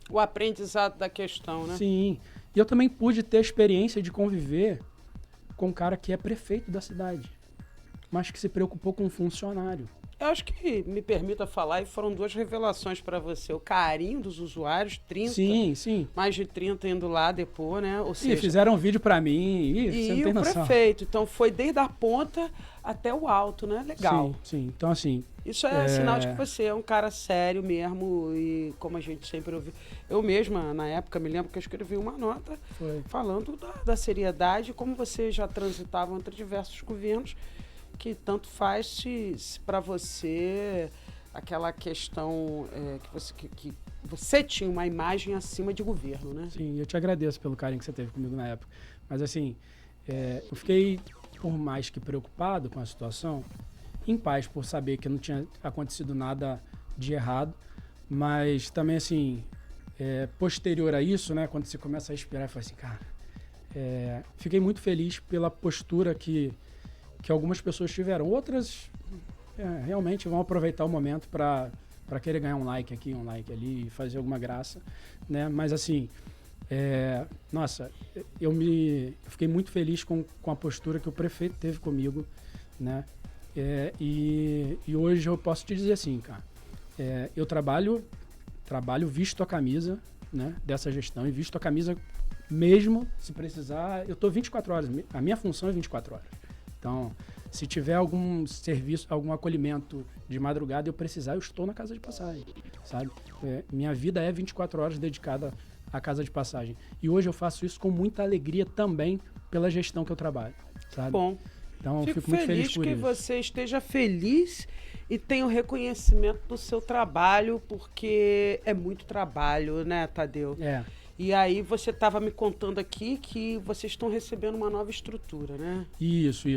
A: O aprendizado da questão, né?
C: Sim. E eu também pude ter a experiência de conviver com um cara que é prefeito da cidade, mas que se preocupou com um funcionário.
A: Eu acho que, me permita falar, e foram 2 revelações para você. O carinho dos usuários, 30.
C: Sim.
A: Mais de 30 indo lá depois, né? Ou seja,
C: fizeram um vídeo para mim. Você não tem
A: o
C: noção.
A: prefeito. Então, foi desde a ponta até o alto, né? Legal.
C: Sim. Então, assim...
A: Isso é sinal de que você é um cara sério mesmo e como a gente sempre ouviu. Eu mesma, na época, me lembro que eu escrevi uma nota falando da seriedade, como você já transitava entre diversos governos, que tanto faz se para você aquela questão que você tinha uma imagem acima de governo, né?
C: Sim, eu te agradeço pelo carinho que você teve comigo na época. Mas assim, eu fiquei, por mais que preocupado com a situação, em paz por saber que não tinha acontecido nada de errado, mas também assim, posterior a isso, né, quando você começa a respirar, eu falei assim, cara, fiquei muito feliz pela postura que algumas pessoas tiveram. Outras realmente vão aproveitar o momento para querer ganhar um like aqui, um like ali, fazer alguma graça, né? Mas assim, nossa, eu fiquei muito feliz com a postura que o prefeito teve comigo, né? E hoje eu posso te dizer assim, cara, eu trabalho visto a camisa, né, dessa gestão, e visto a camisa mesmo, se precisar, eu estou 24 horas, a minha função é 24 horas. Então, se tiver algum serviço, algum acolhimento de madrugada, eu precisar, eu estou na casa de passagem, sabe? Minha vida é 24 horas dedicada à casa de passagem. E hoje eu faço isso com muita alegria também pela gestão que eu trabalho, sabe?
A: Bom,
C: então,
A: fico
C: muito feliz por
A: que
C: isso.
A: você esteja feliz e tenha o reconhecimento do seu trabalho, porque é muito trabalho, né, Tadeu? E aí você estava me contando aqui que vocês estão recebendo uma nova estrutura, né?
C: Isso.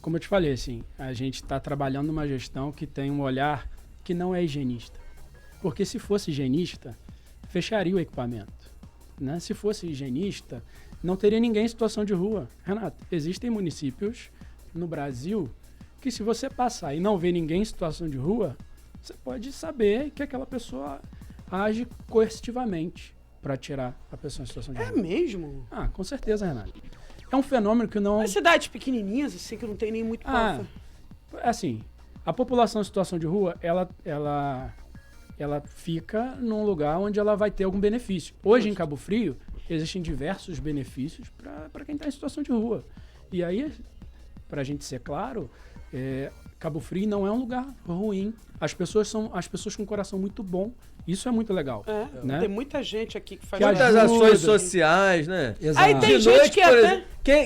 C: Como eu te falei, assim, a gente está trabalhando numa gestão que tem um olhar que não é higienista. Porque se fosse higienista, fecharia o equipamento, né? Se fosse higienista, não teria ninguém em situação de rua. Renato, existem municípios no Brasil que se você passar e não ver ninguém em situação de rua, você pode saber que aquela pessoa age coercitivamente para tirar a pessoa em situação de rua.
A: É mesmo?
C: Ah, com certeza, Renato. É um fenômeno que não...
A: As cidades pequenininhas, assim, que não tem nem muito...
C: Assim, a população em situação de rua, ela fica num lugar onde ela vai ter algum benefício. Hoje, em Cabo Frio, existem diversos benefícios para quem está em situação de rua. E aí, para a gente ser claro, Cabo Frio não é um lugar ruim. As pessoas com um coração muito bom. Isso é muito legal. Né?
A: Tem muita gente aqui que faz...
B: Muitas ações sociais, né?
C: Exato.
A: Aí tem gente que até...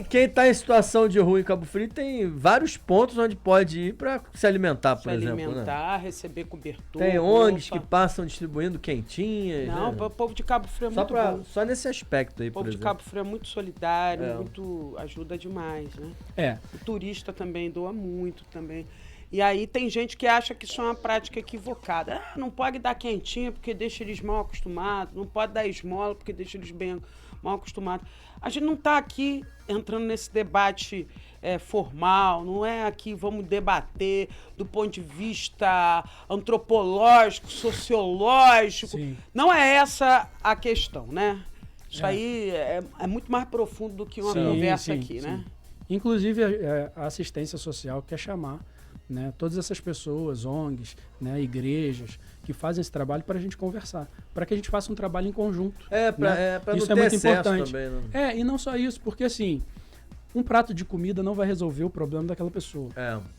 B: Quem tá em situação de rua em Cabo Frio tem vários pontos onde pode ir para se alimentar, por exemplo.
A: Se alimentar,
B: né?
A: receber cobertura.
B: Tem ONGs que passam distribuindo quentinhas.
A: Não,
B: né?
A: o povo de Cabo Frio é muito bom.
B: Só nesse aspecto aí,
A: o povo de Cabo Frio é muito solidário, ajuda demais, né? O turista também doa muito também. E aí tem gente que acha que isso é uma prática equivocada. Não pode dar quentinha porque deixa eles mal acostumados, não pode dar esmola porque deixa eles bem mal acostumados. A gente não está aqui entrando nesse debate formal, não é aqui vamos debater do ponto de vista antropológico, sociológico.
C: Sim.
A: Não é essa a questão, né? Isso aí é muito mais profundo do que uma conversa aqui, né?
C: Inclusive a assistência social quer chamar, né, todas essas pessoas, ONGs, né, igrejas, que fazem esse trabalho para a gente conversar, para que a gente faça um trabalho em conjunto.
B: Para
C: isso
B: não
C: é
B: ter
C: muito
B: excesso
C: importante.
B: Também, né?
C: E não só isso, porque assim, um prato de comida não vai resolver o problema daquela pessoa.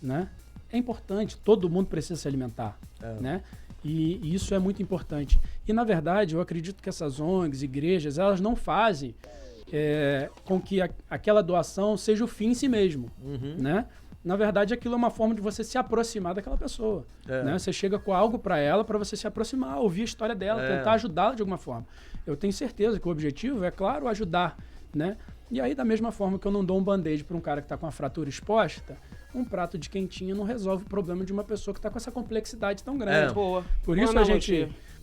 C: Né? É importante, todo mundo precisa se alimentar. Né? E isso é muito importante. E, na verdade, eu acredito que essas ONGs, igrejas, elas não fazem com que aquela doação seja o fim em si mesmo. Né? Na verdade, aquilo é uma forma de você se aproximar daquela pessoa. Né? Você chega com algo para ela, para você se aproximar, ouvir a história dela, tentar ajudá-la de alguma forma. Eu tenho certeza que o objetivo é, claro, ajudar. Né? E aí, da mesma forma que eu não dou um band-aid para um cara que está com a fratura exposta, um prato de quentinha não resolve o problema de uma pessoa que está com essa complexidade tão grande.
A: Boa.
C: Por isso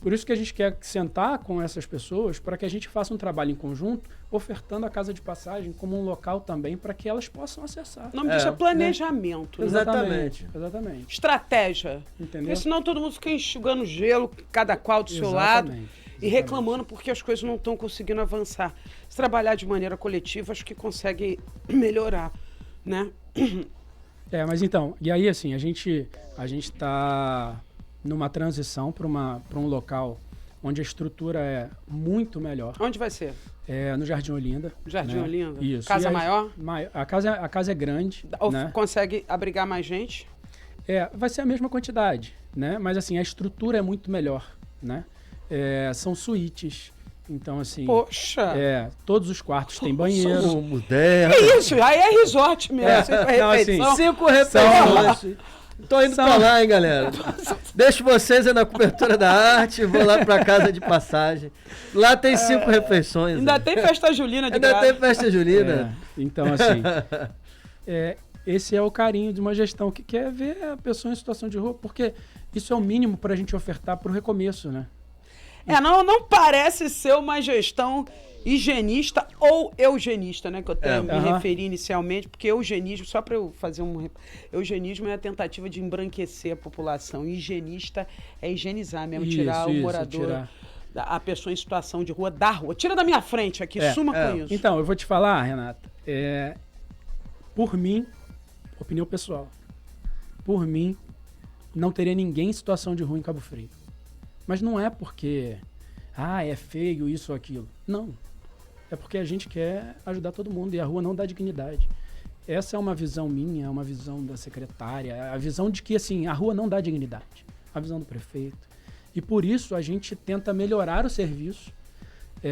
C: Por isso que a gente quer sentar com essas pessoas para que a gente faça um trabalho em conjunto, ofertando a casa de passagem como um local também para que elas possam acessar.
A: O nome disso é planejamento.
C: Né? Exatamente.
A: Estratégia.
C: Entendeu?
A: Porque senão todo mundo fica enxugando gelo, cada qual do seu lado, e reclamando porque as coisas não estão conseguindo avançar. Se trabalhar de maneira coletiva, acho que consegue melhorar, né?
C: Mas então, e aí assim, a gente está numa transição para um local onde a estrutura é muito melhor.
A: Onde vai ser?
C: No Jardim Olinda.
A: Jardim Olinda?
C: Isso.
A: Casa maior?
C: A casa é grande. Né?
A: Consegue abrigar mais gente?
C: Vai ser a mesma quantidade, né? Mas assim, a estrutura é muito melhor, né? São suítes. Então, assim...
A: Poxa!
C: Todos os quartos têm banheiro.
B: Moderno.
A: Que isso? Aí é resort mesmo.
B: Não, assim, 5 refeições. Tô indo pra lá, hein, galera. Deixo vocês aí na cobertura da arte, vou lá pra casa de passagem. Lá tem 5 refeições.
A: Ainda tem festa julina de
B: graça. Ainda tem festa julina.
C: Então, assim... esse é o carinho de uma gestão que quer ver a pessoa em situação de rua, porque isso é o mínimo pra gente ofertar pro recomeço, né?
A: Não parece ser uma gestão higienista ou eugenista, né? Que eu tenho me referi inicialmente, porque eugenismo, só para eu fazer eugenismo é a tentativa de embranquecer a população. Higienista é higienizar mesmo, tirar o morador, a pessoa em situação de rua da rua. Tira da minha frente aqui, suma com isso.
C: Então, eu vou te falar, Renata, por mim, opinião pessoal, por mim, não teria ninguém em situação de rua em Cabo Frio. Mas não é porque, é feio isso ou aquilo. Não. É porque a gente quer ajudar todo mundo e a rua não dá dignidade. Essa é uma visão minha, é uma visão da secretária, a visão de que, assim, a rua não dá dignidade. A visão do prefeito. E por isso a gente tenta melhorar o serviço,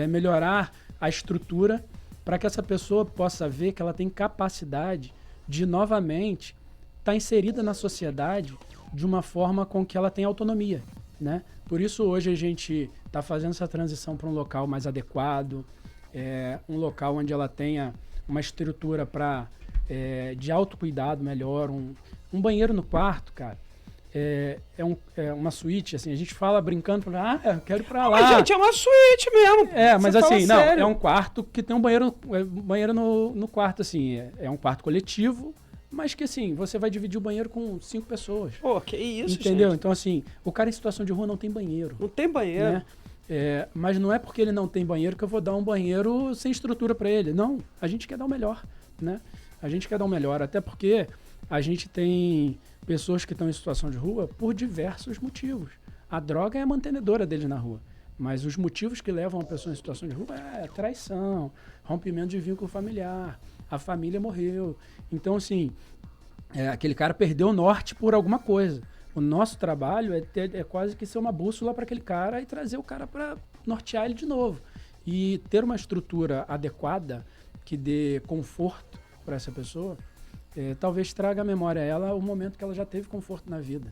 C: melhorar a estrutura, para que essa pessoa possa ver que ela tem capacidade de, novamente, estar inserida na sociedade de uma forma com que ela tenha autonomia, né? Por isso hoje a gente está fazendo essa transição para um local mais adequado, um local onde ela tenha uma estrutura de autocuidado melhor, um banheiro no quarto, cara. Uma suíte, assim, a gente fala brincando, eu quero ir pra lá.
A: Mas, gente, é uma suíte mesmo.
C: Mas assim, não, é um quarto que tem um banheiro no quarto, assim, é um quarto coletivo, mas que, assim, você vai dividir o banheiro com 5 pessoas.
A: Pô, que isso,
C: entendeu?
A: Gente.
C: Então, assim, o cara em situação de rua não tem banheiro.
A: Não tem banheiro.
C: Né? Mas não é porque ele não tem banheiro que eu vou dar um banheiro sem estrutura para ele. Não, a gente quer dar o melhor, né? A gente quer dar o melhor, até porque a gente tem pessoas que estão em situação de rua por diversos motivos. A droga é a mantenedora deles na rua. Mas os motivos que levam a pessoa em situação de rua é traição, rompimento de vínculo familiar, a família morreu. Então, assim, aquele cara perdeu o norte por alguma coisa. O nosso trabalho é quase que ser uma bússola para aquele cara e trazer o cara para nortear ele de novo. E ter uma estrutura adequada que dê conforto para essa pessoa, talvez traga à memória a ela o momento que ela já teve conforto na vida.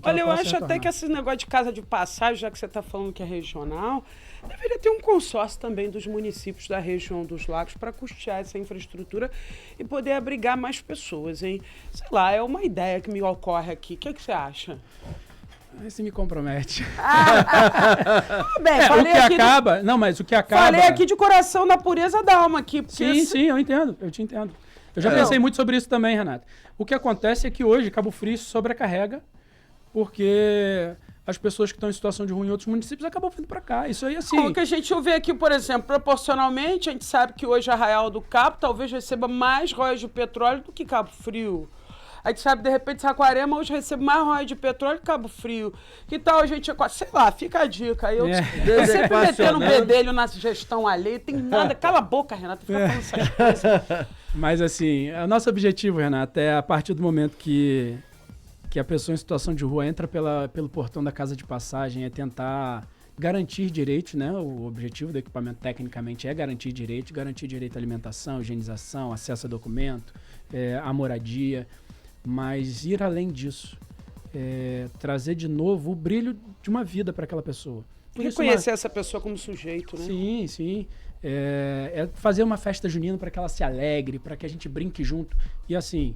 A: Olha, eu acho até que esse negócio de casa de passagem, já que você está falando que é regional, deveria ter um consórcio também dos municípios da região dos lagos para custear essa infraestrutura e poder abrigar mais pessoas, hein? Sei lá, é uma ideia que me ocorre aqui. O que você acha?
C: Esse me compromete.
A: Bem, falei aqui
C: mas o que acaba...
A: Falei aqui de coração, na pureza da alma aqui.
C: Sim, eu entendo, eu te entendo. Eu já pensei muito sobre isso também, Renata. O que acontece é que hoje Cabo Frio se sobrecarrega porque as pessoas que estão em situação de rua em outros municípios acabam vindo para cá. Isso aí, assim...
A: O que a gente vê aqui, por exemplo, proporcionalmente, a gente sabe que hoje Arraial do Cabo talvez receba mais royalties de petróleo do que Cabo Frio. A gente sabe, de repente, Saquarema hoje recebe mais royalties de petróleo que Cabo Frio. Que tal a gente... Sei lá, fica a dica. Eu sempre metendo um bedelho na gestão alheia, tem nada... Cala a boca, Renata, fica falando essas coisas.
C: Mas, assim, o nosso objetivo, Renata, é a partir do momento que a pessoa em situação de rua entra pelo portão da casa de passagem, é tentar garantir direitos, né? O objetivo do equipamento tecnicamente é garantir direito à alimentação, higienização, acesso a documento, a moradia, mas ir além disso, trazer de novo o brilho de uma vida para aquela pessoa.
A: Reconhecer essa pessoa como sujeito, né?
C: Sim. Fazer uma festa junina para que ela se alegre, para que a gente brinque junto. E assim,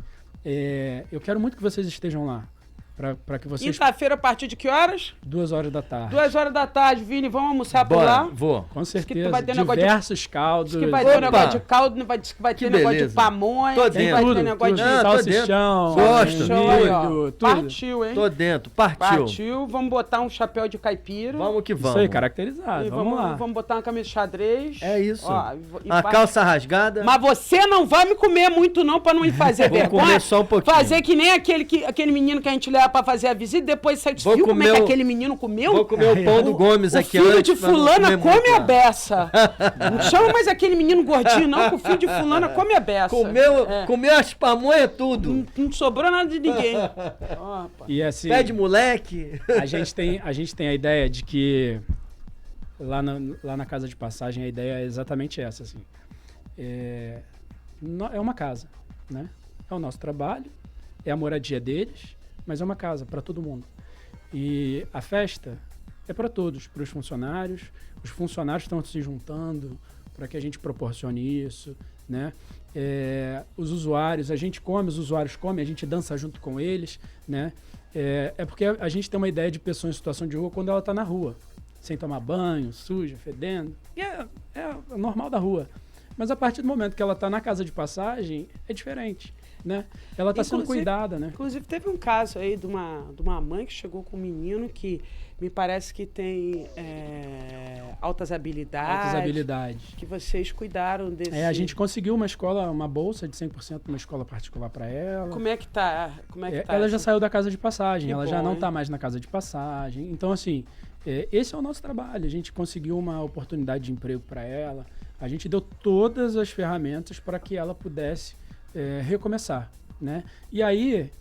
C: eu quero muito que vocês estejam lá. para que vocês...
A: Quinta-feira, a partir de que horas?
C: 2 horas da tarde.
A: 2 horas da tarde, Vini, vamos almoçar por lá?
B: Vou.
C: Com
A: Diz que
C: certeza.
A: vai ter
C: Diversos caldos.
A: Diz que vai ter um negócio de caldo, diz que vai ter negócio de
B: beleza.
A: pamonha,
B: Tô
A: diz que vai
B: dentro.
A: ter negócio de...
B: Não, tô
C: salsichão,
B: Gosto.
C: milho, tudo.
A: Partiu, hein?
B: Tô dentro. Partiu.
A: Partiu, vamos botar um chapéu de caipira.
B: Vamos que vamos.
C: Isso aí, caracterizado.
A: E
C: Vamos lá.
A: Vamos botar uma camisa de xadrez.
B: É isso.
A: Ó,
B: A calça rasgada.
A: Mas você não vai me comer muito não pra não me fazer
B: Vou
A: vergonha.
B: comer só um pouquinho.
A: Fazer que nem aquele menino que a gente leva pra fazer a visita, depois você
B: Vou
A: viu como é que
B: comer
A: aquele menino comeu?
B: Vou comer o pão do Gomes
A: o
B: aqui
A: filho
B: antes.
A: de
B: pra não
A: fulana
B: comer
A: come
B: muito,
A: a
B: não.
A: beça. Não chama mais aquele menino gordinho não, que o filho de fulana come a beça.
B: Comeu as pamonhas tudo.
A: Não sobrou nada de ninguém. Ó, rapaz.
C: E assim,
B: Pé de moleque.
C: a gente tem a ideia de que lá na casa de passagem a ideia é exatamente essa, assim. É uma casa, né? É o nosso trabalho, é a moradia deles, mas é uma casa para todo mundo. E a festa é para todos, para os funcionários estão se juntando para que a gente proporcione isso, né? Os usuários, a gente come, os usuários comem, a gente dança junto com eles, né? É porque a gente tem uma ideia de pessoa em situação de rua quando ela está na rua, sem tomar banho, suja, fedendo. E é normal da rua. Mas a partir do momento que ela está na casa de passagem, é diferente, né? Ela está sendo cuidada, né?
A: Inclusive, teve um caso aí de uma mãe que chegou com um menino que me parece que tem altas habilidades.
C: Altas habilidades.
A: Que vocês cuidaram desse...
C: A gente conseguiu uma bolsa de 100% numa escola particular para ela.
A: Como é que tá?
C: Ela já saiu da casa de passagem,
A: Que
C: ela
A: bom,
C: já não
A: hein?
C: está mais na casa de passagem. Então, assim, esse é o nosso trabalho. A gente conseguiu uma oportunidade de emprego para ela. A gente deu todas as ferramentas para que ela pudesse recomeçar, né? E aí,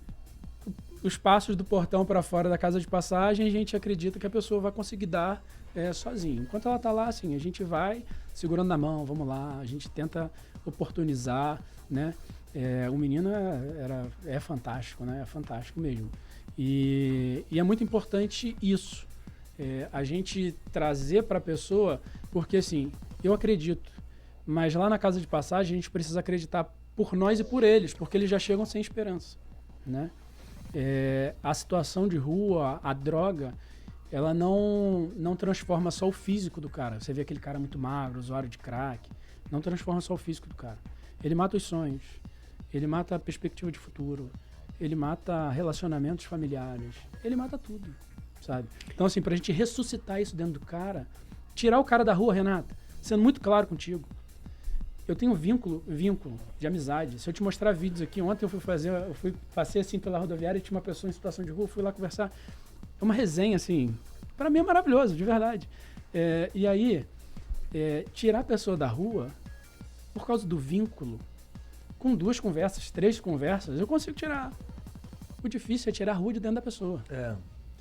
C: os passos do portão para fora da casa de passagem, a gente acredita que a pessoa vai conseguir dar sozinha. Enquanto ela está lá, assim, a gente vai segurando na mão, vamos lá, a gente tenta oportunizar, né? O menino é fantástico, né? É fantástico mesmo. E é muito importante isso, a gente trazer para a pessoa, porque assim, eu acredito, mas lá na casa de passagem a gente precisa acreditar por nós e por eles, porque eles já chegam sem esperança, né? A situação de rua, a droga, ela não transforma só o físico do cara. Você vê aquele cara muito magro, usuário de crack, não transforma só o físico do cara. Ele mata os sonhos, ele mata a perspectiva de futuro, ele mata relacionamentos familiares, ele mata tudo, sabe? Então, assim, pra gente ressuscitar isso dentro do cara, tirar o cara da rua, Renata, sendo muito claro contigo, eu tenho vínculo de amizade. Se eu te mostrar vídeos aqui, ontem passei assim pela rodoviária e tinha uma pessoa em situação de rua, fui lá conversar. É uma resenha, assim, pra mim é maravilhoso, de verdade. E aí, tirar a pessoa da rua, por causa do vínculo, com 2 conversas, 3 conversas, eu consigo tirar. O difícil é tirar a rua de dentro da pessoa.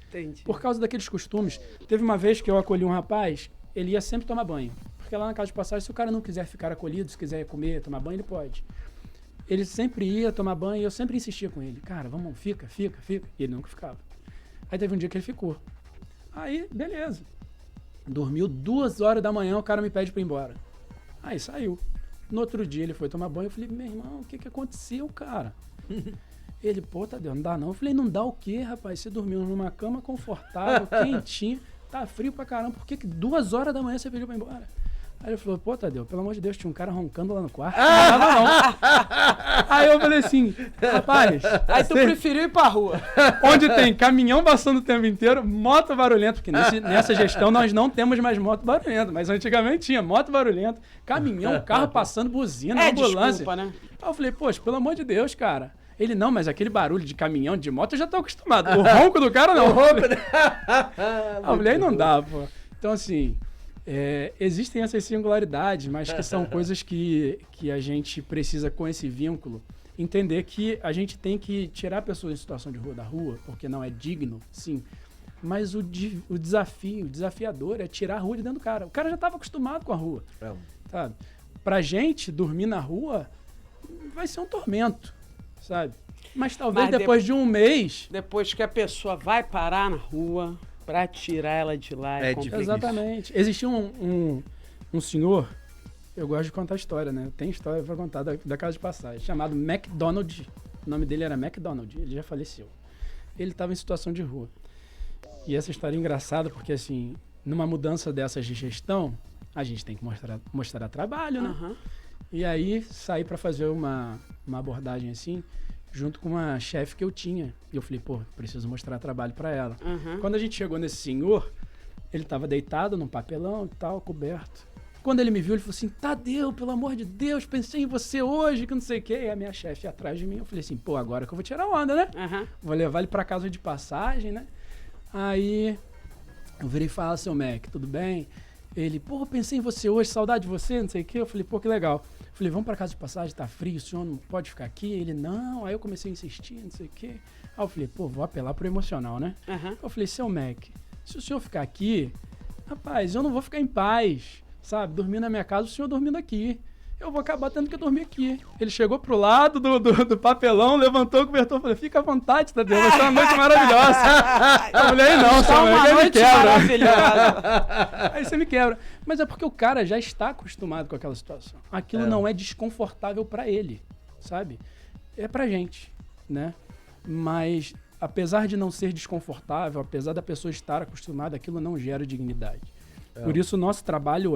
A: Entendi.
C: Por causa daqueles costumes. Teve uma vez que eu acolhi um rapaz, ele ia sempre tomar banho. Porque lá na casa de passagem, se o cara não quiser ficar acolhido, se quiser comer, tomar banho, ele pode. Ele sempre ia tomar banho e eu sempre insistia com ele. Cara, vamos, fica. E ele nunca ficava. Aí teve um dia que ele ficou. Aí, beleza. Dormiu 2 horas da manhã, o cara me pede pra ir embora. Aí saiu. No outro dia ele foi tomar banho, eu falei, meu irmão, o que aconteceu, cara? Ele, pô, Tadeu, não dá não. Eu falei, não dá o quê, rapaz? Você dormiu numa cama confortável, quentinha, tá frio pra caramba, por que 2 horas da manhã você pediu pra ir embora? Aí ele falou, pô, Tadeu, pelo amor de Deus, tinha um cara roncando lá no quarto. Não dava não. Aí eu falei assim, rapaz...
A: Aí tu preferiu ir pra rua.
C: Onde tem caminhão passando o tempo inteiro, moto barulhenta, porque nessa gestão nós não temos mais moto barulhenta, mas antigamente tinha moto barulhenta, caminhão, carro passando, buzina, ambulância.
A: Desculpa, né?
C: Aí eu falei, poxa, pelo amor de Deus, cara. Ele, não, mas aquele barulho de caminhão, de moto, eu já tô acostumado. O ronco do cara, não. Eu falei, aí não dá, pô. Então, assim... existem essas singularidades, mas que são coisas que a gente precisa, com esse vínculo, entender que a gente tem que tirar a pessoa em situação de rua da rua, porque não é digno, sim. Mas o desafiador é tirar a rua de dentro do cara. O cara já estava acostumado com a rua. Sabe? Pra gente, dormir na rua vai ser um tormento, sabe? Mas talvez depois de um mês...
A: Depois que a pessoa vai parar na rua... Pra tirar ela de lá é complicado.
C: Exatamente. Existia um senhor, eu gosto de contar história, né? Tem história pra contar da casa de passagem, chamado McDonald. O nome dele era McDonald, ele já faleceu. ele estava em situação de rua. E essa história é engraçada porque, assim, numa mudança dessas de gestão, a gente tem que mostrar trabalho, né?
A: Uhum.
C: E aí, saí para fazer uma abordagem assim, junto com uma chefe que eu tinha. E eu falei, pô, preciso mostrar trabalho para ela.
A: Uhum.
C: Quando a gente chegou nesse senhor, ele estava deitado num papelão e tal, coberto. Quando ele me viu, ele falou assim, Tadeu, pelo amor de Deus, pensei em você hoje, que não sei o quê. E a minha chefe atrás de mim, eu falei assim, pô, agora que eu vou tirar onda, né?
A: Uhum.
C: Vou levar ele para casa de passagem, né? Aí eu virei e falei, seu Mac, tudo bem? Ele, pô, pensei em você hoje, saudade de você, não sei o quê. Eu falei, pô, que legal. Eu falei, vamos para casa de passagem, tá frio, o senhor não pode ficar aqui? Ele, não. Aí eu comecei a insistir, não sei o quê. Aí eu falei, pô, vou apelar pro emocional, né?
A: Uhum.
C: Eu falei, seu Mac, se o senhor ficar aqui, rapaz, eu não vou ficar em paz, sabe? Dormir na minha casa, o senhor dormindo aqui. Eu vou acabar tendo que dormir aqui. Ele chegou pro lado do papelão, levantou o cobertor, falei, fica à vontade, Tadeu, vai ser uma noite maravilhosa. Eu falei, não,
A: Só uma noite maravilhosa.
C: Aí você me quebra. Mas é porque o cara já está acostumado com aquela situação. Aquilo não é desconfortável pra ele, sabe? É pra gente, né? Mas, apesar de não ser desconfortável, apesar da pessoa estar acostumada, aquilo não gera dignidade. Por isso, o nosso trabalho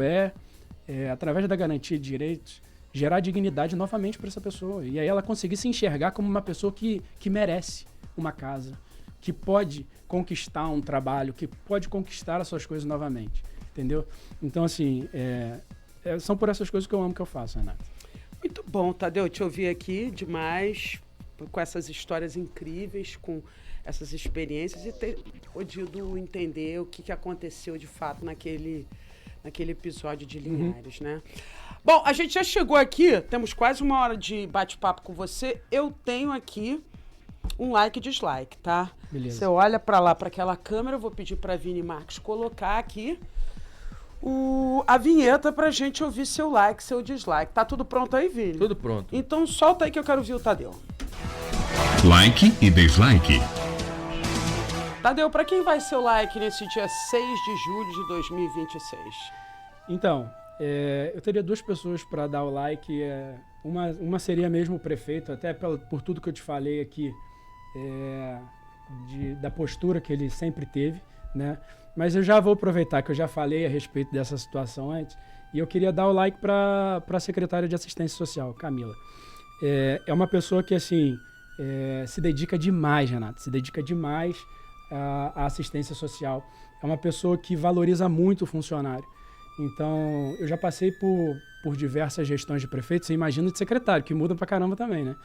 C: através da garantia de direitos, gerar dignidade novamente para essa pessoa. E aí ela conseguir se enxergar como uma pessoa que merece uma casa, que pode conquistar um trabalho, que pode conquistar as suas coisas novamente. Entendeu? Então, assim, são por essas coisas que eu amo que eu faço, Renato.
A: Muito bom, Tadeu, te ouvir aqui demais, com essas histórias incríveis, com essas experiências e ter podido entender o que aconteceu de fato naquele episódio de Linhares, né? Bom, a gente já chegou aqui, temos quase uma hora de bate-papo com você. Eu tenho aqui um like e dislike, tá?
C: Beleza.
A: Você olha pra lá, pra aquela câmera, eu vou pedir pra Vini Marques colocar aqui a vinheta pra gente ouvir seu like, seu dislike. Tá tudo pronto aí, Vini?
B: Tudo pronto.
A: Então solta aí que eu quero ouvir o Tadeu.
D: Like e dislike.
A: Tadeu, pra quem vai ser o like nesse dia 6 de julho de 2026?
C: Então, eu teria duas pessoas para dar o like. Uma seria mesmo o prefeito, até por tudo que eu te falei aqui, da postura que ele sempre teve, né? Mas eu já vou aproveitar que eu já falei a respeito dessa situação antes, e eu queria dar o like para a secretária de Assistência Social, Camila. É uma pessoa que, assim, se dedica demais, Renato, se dedica demais à assistência social. É uma pessoa que valoriza muito o funcionário. Então, eu já passei por diversas gestões de prefeito, você imagina de secretário, que muda pra caramba também, né?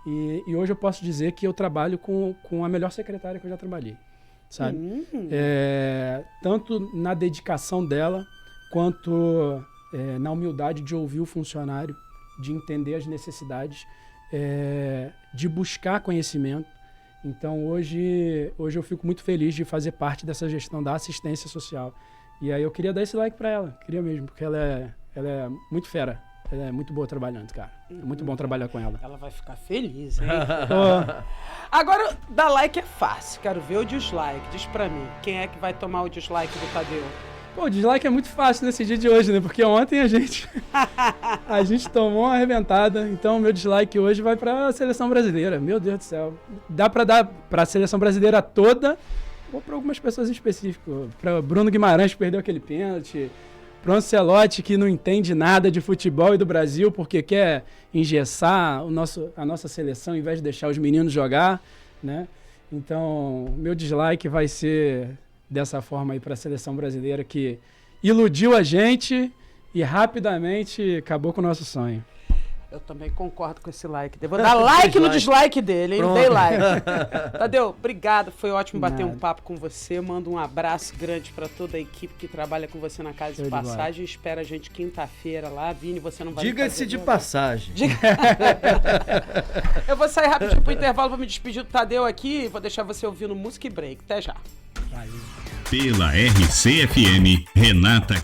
C: E hoje eu posso dizer que eu trabalho com a melhor secretária que eu já trabalhei, sabe? Tanto na dedicação dela, quanto na humildade de ouvir o funcionário, de entender as necessidades, de buscar conhecimento. Então, hoje eu fico muito feliz de fazer parte dessa gestão da assistência social. E aí eu queria dar esse like pra ela, queria mesmo, porque ela é muito fera. Ela é muito boa trabalhando, cara. É muito bom trabalhar com ela.
A: Ela vai ficar feliz, hein? Agora, dar like é fácil. Quero ver o dislike. Diz pra mim, quem é que vai tomar o dislike do Tadeu?
C: Pô, o dislike é muito fácil nesse dia de hoje, né? Porque ontem a gente tomou uma arrebentada. Então, meu dislike hoje vai pra seleção brasileira. Meu Deus do céu. Dá pra dar pra seleção brasileira toda ou pra algumas pessoas em específico. Pra Bruno Guimarães, que perdeu aquele pênalti. Pro Ancelotti, que não entende nada de futebol e do Brasil, porque quer engessar a nossa seleção, ao invés de deixar os meninos jogar, né? Então, meu dislike vai ser dessa forma aí para a seleção brasileira, que iludiu a gente e rapidamente acabou com o nosso sonho.
A: Eu também concordo com esse like. Vou dar like no dislike dele, hein? Dei like. Tadeu, obrigado. Foi ótimo bater um papo com você. Mando um abraço grande para toda a equipe que trabalha com você na Casa de Passagem. Espera a gente quinta-feira lá. Vini, você não vai...
B: Diga-se de passagem.
A: Eu vou sair rapidinho pro intervalo, vou me despedir do Tadeu aqui. Vou deixar você ouvindo Music Break. Até já.
C: Valeu.
D: Pela RCFM, Renata